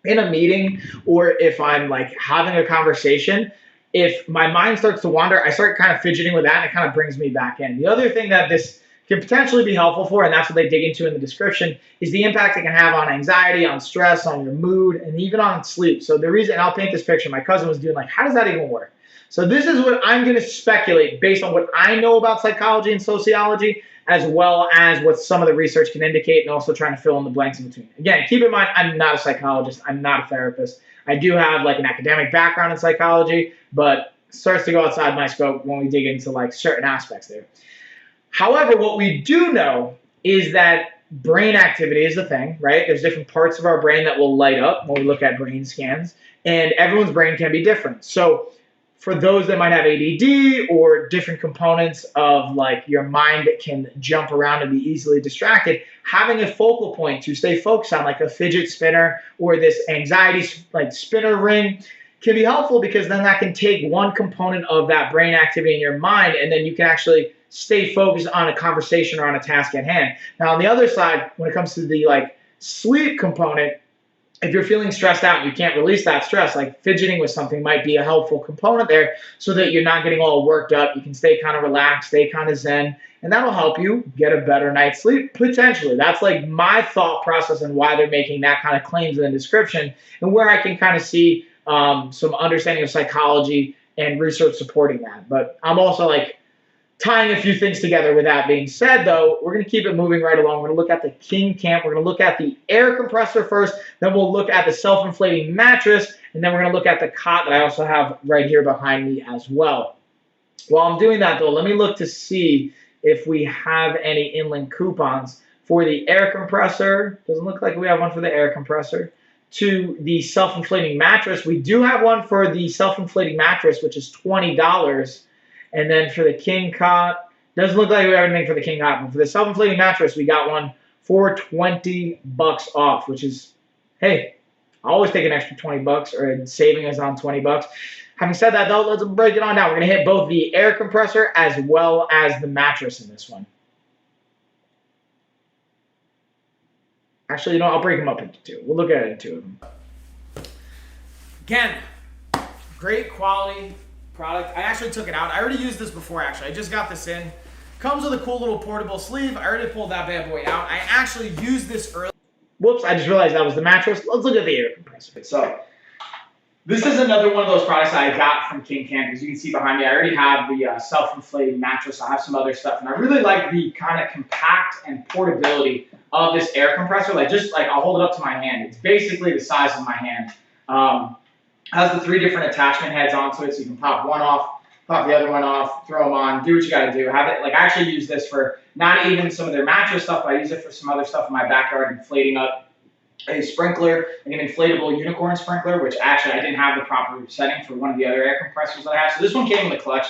in a meeting or if I'm like having a conversation, if my mind starts to wander, I start kind of fidgeting with that and it kind of brings me back in. The other thing that this can potentially be helpful for, and that's what they dig into in the description, is the impact it can have on anxiety, on stress, on your mood, and even on sleep. So the reason, and I'll paint this picture, my cousin was doing like, how does that even work? So this is what I'm going to speculate based on what I know about psychology and sociology, as well as what some of the research can indicate, and also trying to fill in the blanks in between. Again, keep in mind, I'm not a psychologist. I'm not a therapist. I do have like an academic background in psychology, but it starts to go outside my scope when we dig into like certain aspects there. However, what we do know is that brain activity is the thing, right? There's different parts of our brain that will light up when we look at brain scans, and everyone's brain can be different. So for those that might have ADD or different components of like your mind that can jump around and be easily distracted, having a focal point to stay focused on, like a fidget spinner or this anxiety like spinner ring, can be helpful, because then that can take one component of that brain activity in your mind, and then you can actually stay focused on a conversation or on a task at hand. Now, on the other side, when it comes to the like sleep component, if you're feeling stressed out and you can't release that stress, like fidgeting with something might be a helpful component there, so that you're not getting all worked up. You can stay kind of relaxed, stay kind of zen, and that'll help you get a better night's sleep, potentially. That's like my thought process and why they're making that kind of claims in the description, and where I can kind of see some understanding of psychology and research supporting that. But I'm also like tying a few things together. With that being said, though, we're going to keep it moving right along. We're going to look at the King Camp. We're going to look at the air compressor first. Then we'll look at the self-inflating mattress. And then we're going to look at the cot that I also have right here behind me as well. While I'm doing that, though, let me look to see if we have any in-link coupons for the air compressor. Doesn't look like we have one for the air compressor. To the self-inflating mattress, we do have one for the self-inflating mattress, which is $20. And then for the King cot, doesn't look like we have anything for the King cot. But for the self-inflating mattress, we got one for $20 off, which is hey, I always take an extra 20 bucks or saving us on 20 bucks. Having said that, though, let's break it on down. We're going to hit both the air compressor as well as the mattress in this one. Actually, I'll break them up into two. We'll look at it in two of them. Again, great quality product. I actually took it out. I already used this before, actually. I just got this in. Comes with a cool little portable sleeve. I already pulled that bad boy out. I actually used this earlier. Whoops, I just realized that was the mattress. Let's look at the air compressor. So, this is another one of those products I got from King Camp. As you can see behind me, I already have the self-inflating mattress. I have some other stuff, and I really like the kind of compact and portability of this air compressor. I'll hold it up to my hand. It's basically the size of my hand. Has the 3 different attachment heads onto it, so you can pop one off, pop the other one off, throw them on, do what you got to do. Have it. I actually use this for not even some of their mattress stuff, but I use it for some other stuff in my backyard, inflating up a sprinkler, like an inflatable unicorn sprinkler, which actually I didn't have the proper setting for one of the other air compressors that I have. So this one came with a clutch.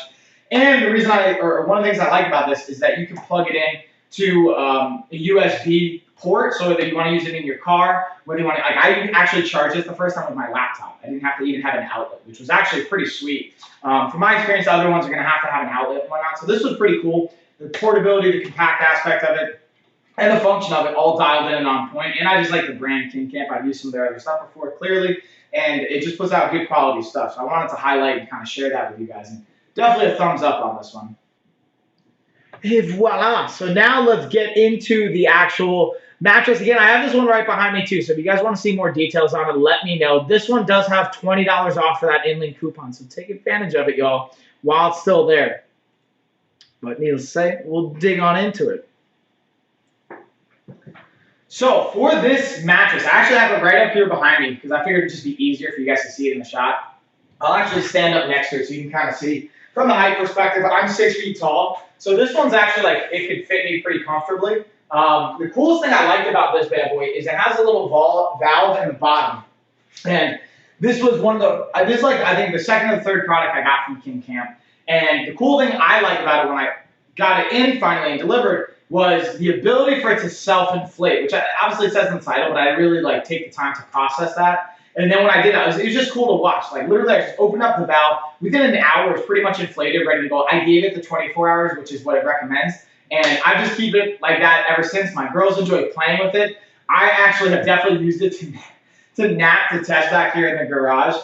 And the reason one of the things I like about this is that you can plug it in to a USB port, so that you want to use it in your car, whether you want to, I actually charged this the first time with my laptop. I didn't have to even have an outlet, which was actually pretty sweet. From my experience, the other ones are going to have to have an outlet and whatnot. So this was pretty cool. The portability, the compact aspect of it, and the function of it all dialed in and on point. And I just like the brand King Camp. I've used some of their other stuff before, clearly, and it just puts out good quality stuff. So I wanted to highlight and kind of share that with you guys. And definitely a thumbs up on this one. Et voila. So now let's get into the actual mattress. Again, I have this one right behind me too. So if you guys want to see more details on it, let me know. This one does have $20 off for that inLink coupon. So take advantage of it, y'all, while it's still there. But needless to say, we'll dig on into it. So for this mattress, I actually have it right up here behind me because I figured it'd just be easier for you guys to see it in the shot. I'll actually stand up next to it so you can kind of see from the height perspective. I'm 6 feet tall, so this one's actually it could fit me pretty comfortably. The coolest thing I liked about this bad boy is it has a little valve in the bottom, and this was one of the I think the second or third product I got from King Camp. And the cool thing I liked about it when I got it in finally and delivered was the ability for it to self-inflate, which obviously it says in the title, but I really take the time to process that. And then when I did that, it was just cool to watch. Literally, I just opened up the valve. Within an hour, it was pretty much inflated, ready to go. I gave it the 24 hours, which is what it recommends. And I just keep it like that ever since. My girls enjoy playing with it. I actually have definitely used it to nap to test back here in the garage.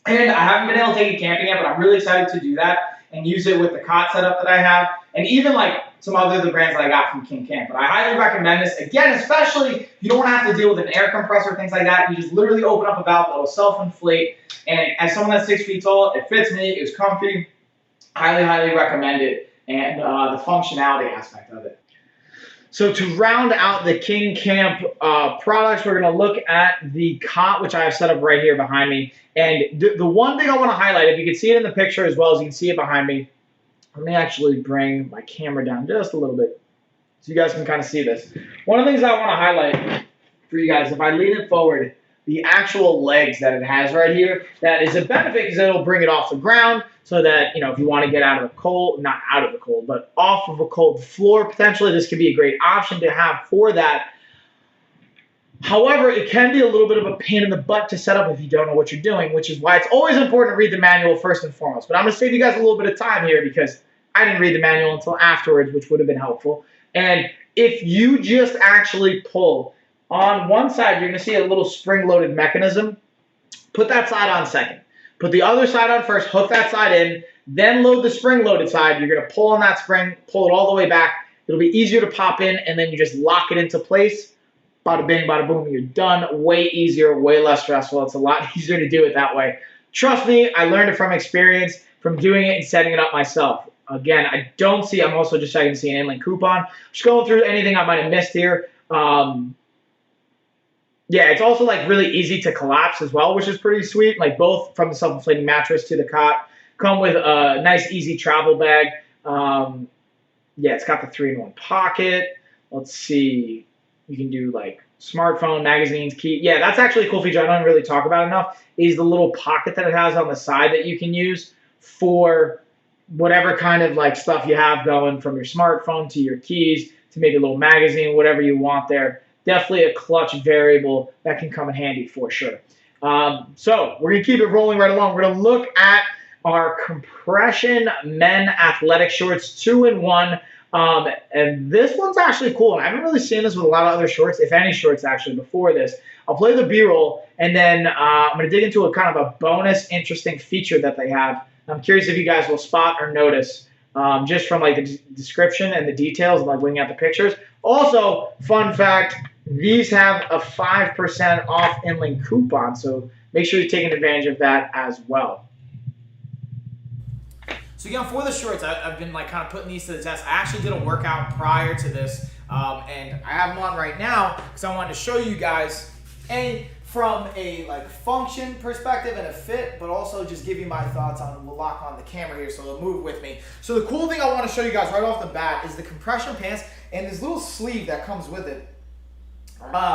And I haven't been able to take it camping yet, but I'm really excited to do that and use it with the cot setup that I have. And even some other brands that I got from King Camp. But I highly recommend this. Again, especially you don't have to deal with an air compressor, things like that. You just literally open up a valve that will self-inflate. And as someone that's 6 feet tall, it fits me. It's comfy. Highly, highly recommend it. And the functionality aspect of it. So to round out the King Camp products, we're going to look at the cot, which I have set up right here behind me. And the one thing I want to highlight, if you can see it in the picture as well as you can see it behind me, let me actually bring my camera down just a little bit so you guys can kind of see this. One of the things I want to highlight for you guys, if I lean it forward, the actual legs that it has right here, that is a benefit because it'll bring it off the ground so that, if you want to get out of the cold, not out of the cold, but off of a cold floor, potentially this could be a great option to have for that. However, it can be a little bit of a pain in the butt to set up if you don't know what you're doing, which is why it's always important to read the manual first and foremost. But I'm going to save you guys a little bit of time here because I didn't read the manual until afterwards, which would have been helpful. And if you just actually pull on one side, you're going to see a little spring-loaded mechanism. Put that side on second. Put the other side on first, hook that side in, then load the spring-loaded side. You're going to pull on that spring, pull it all the way back. It'll be easier to pop in, and then you just lock it into place. Bada bing, bada boom, you're done. Way easier, way less stressful. It's a lot easier to do it that way. Trust me, I learned it from experience, from doing it and setting it up myself. Again, I'm also just checking to see an inLink coupon. Just going through anything I might have missed here. Yeah, it's also really easy to collapse as well, which is pretty sweet. Both from the self-inflating mattress to the cot come with a nice, easy travel bag. Yeah, it's got the 3-in-1 pocket. Let's see. You can do smartphone, magazines, key. Yeah, that's actually a cool feature I don't really talk about enough is the little pocket that it has on the side that you can use for whatever kind of stuff you have going from your smartphone to your keys to maybe a little magazine, whatever you want there. definitely a clutch variable that can come in handy for sure. So we're going to keep it rolling right along. We're going to look at our compression men athletic shorts 2-in-1. And this one's actually cool. And I haven't really seen this with a lot of other shorts, if any shorts actually, before this. I'll play the B-roll, and then I'm going to dig into a kind of a bonus interesting feature that they have. I'm curious if you guys will spot or notice just from like the description and the details and like looking at the pictures. Also, fun fact, these have a 5% off inlink coupon, so make sure you're taking advantage of that as well. So again, for the shorts, I've been like kind of putting these to the test. I actually did a workout prior to this, and I have them on right now because I wanted to show you guys from a like function perspective and a fit, but also just give you my thoughts on. We'll lock on the camera here, so they'll move with me. So the cool thing I want to show you guys right off the bat is the compression pants and this little sleeve that comes with it.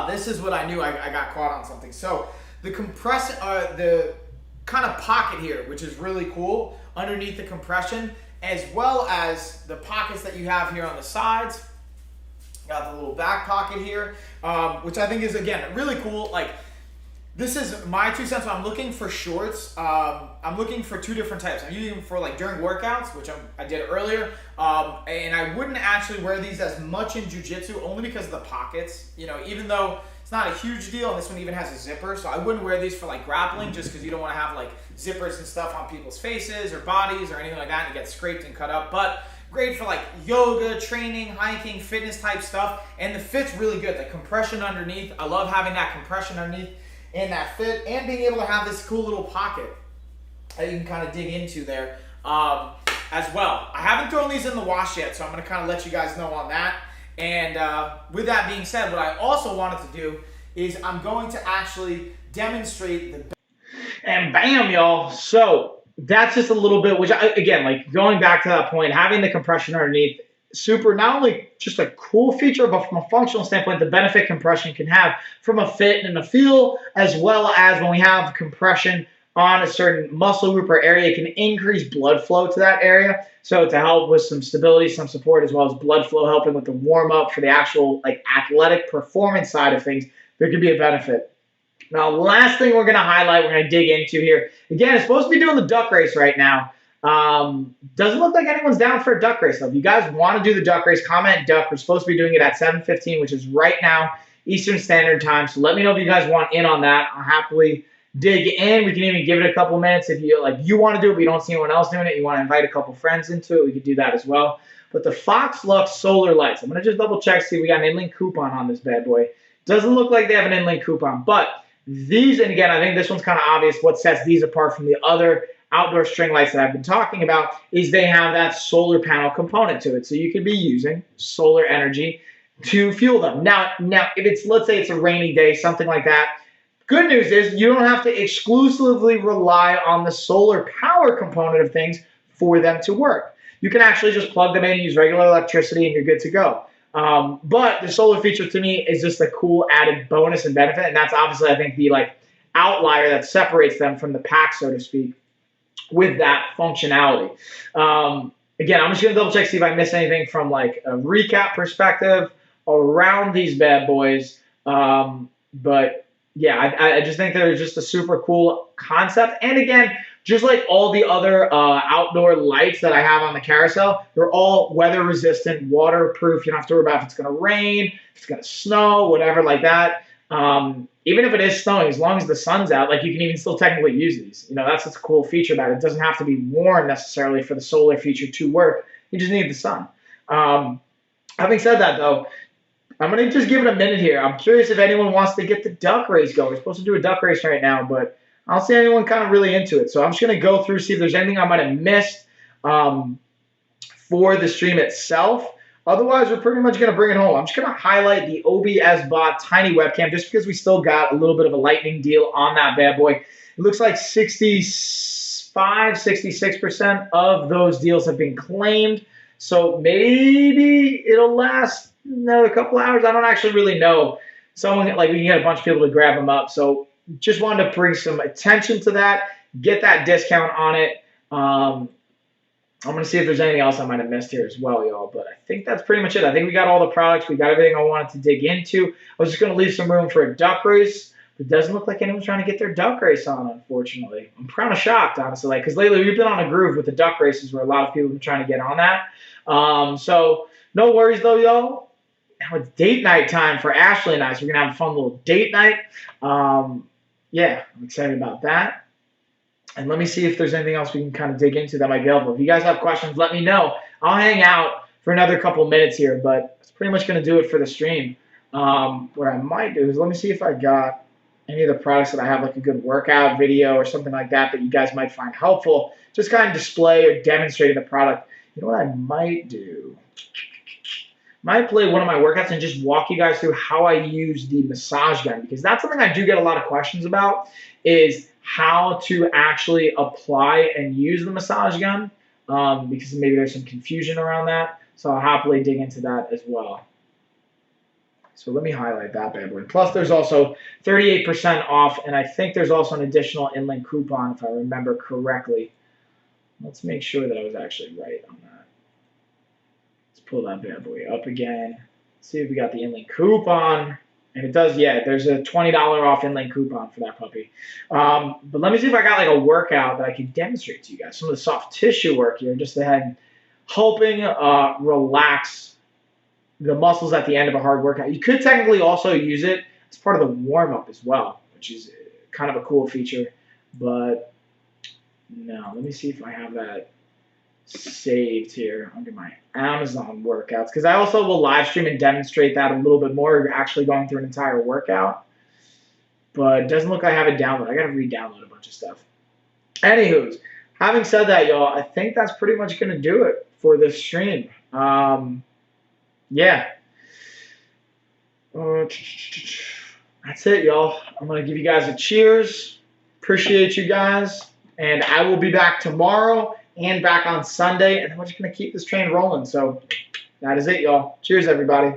This is what I knew I got caught on something. So the the kind of pocket here, which is really cool underneath the compression, as well as the pockets that you have here on the sides. Got the little back pocket here, which I think is, again, really cool. Like, this is my 2 cents. I'm looking for shorts. I'm looking for 2 different types. I'm using them for like during workouts, which I did earlier. And I wouldn't actually wear these as much in jiu-jitsu, only because of the pockets. You know, even though it's not a huge deal, and this one even has a zipper, so I wouldn't wear these for like grappling, just because you don't want to have like zippers and stuff on people's faces or bodies or anything like that and get scraped and cut up. But great for like yoga, training, hiking, fitness type stuff, and the fit's really good. The compression underneath, I love having that compression underneath and that fit, and being able to have this cool little pocket that you can kind of dig into there as well. I haven't thrown these in the wash yet, so I'm going to kind of let you guys know on that. And with that being said, what I also wanted to do is I'm going to actually demonstrate the... And bam, y'all. So that's just a little bit, which again, like going back to that point, having the compression underneath, super, not only just a cool feature, but from a functional standpoint, the benefit compression can have from a fit and a feel, as well as when we have compression on a certain muscle group or area, it can increase blood flow to that area. So to help with some stability, some support, as well as blood flow, helping with the warm up for the actual like athletic performance side of things, there could be a benefit. Now, last thing we're going to highlight, we're going to dig into here. Again, it's supposed to be doing the duck race right now. Doesn't look like anyone's down for a duck race, though. If you guys want to do the duck race, comment duck. We're supposed to be doing it at 7:15, which is right now, Eastern Standard Time. So let me know if you guys want in on that. I'll happily dig in. We can even give it a couple minutes. If you like, you want to do it, but you don't see anyone else doing it, you want to invite a couple friends into it, we could do that as well. But the Fox Lux solar lights, I'm going to just double check, see if we got an inlink coupon on this bad boy. Doesn't look like they have an inlink coupon, but these, and again, I think this one's kind of obvious. What sets these apart from the other outdoor string lights that I've been talking about is they have that solar panel component to it. So you can be using solar energy to fuel them. Now, if it's, let's say it's a rainy day, something like that, good news is you don't have to exclusively rely on the solar power component of things for them to work. You can actually just plug them in, use regular electricity, and you're good to go. But the solar feature to me is just a cool added bonus and benefit, and that's obviously, I think, the like outlier that separates them from the pack, so to speak, with that functionality. Again, I'm just going to double check, see if I missed anything from like a recap perspective around these bad boys. But yeah, I just think they're just a super cool concept. And again, just like all the other outdoor lights that I have on the carousel, they're all weather resistant, waterproof. You don't have to worry about if it's going to rain, if it's going to snow, whatever like that. Even if it is snowing, as long as the sun's out, like you can even still technically use these. You know, that's what's a cool feature about it. It doesn't have to be worn necessarily for the solar feature to work. You just need the sun. Having said that, though, I'm going to just give it a minute here. I'm curious if anyone wants to get the duck race going. We're supposed to do a duck race right now, but I don't see anyone kind of really into it. So I'm just going to go through, see if there's anything I might have missed for the stream itself. Otherwise, we're pretty much going to bring it home. I'm just going to highlight the OBS Bot Tiny Webcam just because we still got a little bit of a lightning deal on that bad boy. It looks like 65, 66% of those deals have been claimed. So maybe it'll last another couple hours. I don't actually really know. Someone, like, we can get a bunch of people to grab them up. So just wanted to bring some attention to that, get that discount on it. I'm going to see if there's anything else I might have missed here as well, y'all. But I think that's pretty much it. I think we got all the products. We got everything I wanted to dig into. I was just going to leave some room for a duck race. But it doesn't look like anyone's trying to get their duck race on, unfortunately. I'm kind of shocked, honestly, because lately we've been on a groove with the duck races where a lot of people have been trying to get on that. So no worries, though, y'all. Now it's date night time for Ashley and I, so we're going to have a fun little date night. Yeah, I'm excited about that. And let me see if there's anything else we can kind of dig into that might be helpful. If you guys have questions, let me know. I'll hang out for another couple minutes here, but it's pretty much going to do it for the stream. What I might do is let me see if I got any of the products that I have, like a good workout video or something like that that you guys might find helpful. Just kind of display or demonstrating the product. You know what I might do? Might play one of my workouts and just walk you guys through how I use the massage gun, because that's something I do get a lot of questions about, is how to actually apply and use the massage gun, because maybe there's some confusion around that. So I'll happily dig into that as well. So let me highlight that bad boy. Plus there's also 38% off, and I think there's also an additional in-link coupon if I remember correctly. Let's make sure that I was actually right on that. Let's pull that bad boy up again. See if we got the in-link coupon. And it does, yeah, there's a $20 off in-link coupon for that puppy. But let me see if I got like a workout that I can demonstrate to you guys. Some of the soft tissue work here, just ahead, helping relax the muscles at the end of a hard workout. You could technically also use it as part of the warm-up as well, which is kind of a cool feature. But no, let me see if I have that saved here under my Amazon workouts, because I also will live stream and demonstrate that a little bit more, actually going through an entire workout. But it doesn't look like I have it downloaded. I got to re-download a bunch of stuff. Anywho's, having said that, y'all, I think that's pretty much going to do it for this stream. Yeah. That's it, y'all. I'm going to give you guys a cheers. Appreciate you guys. And I will be back tomorrow and back on Sunday, and then we're just going to keep this train rolling. So that is it, y'all. Cheers, everybody.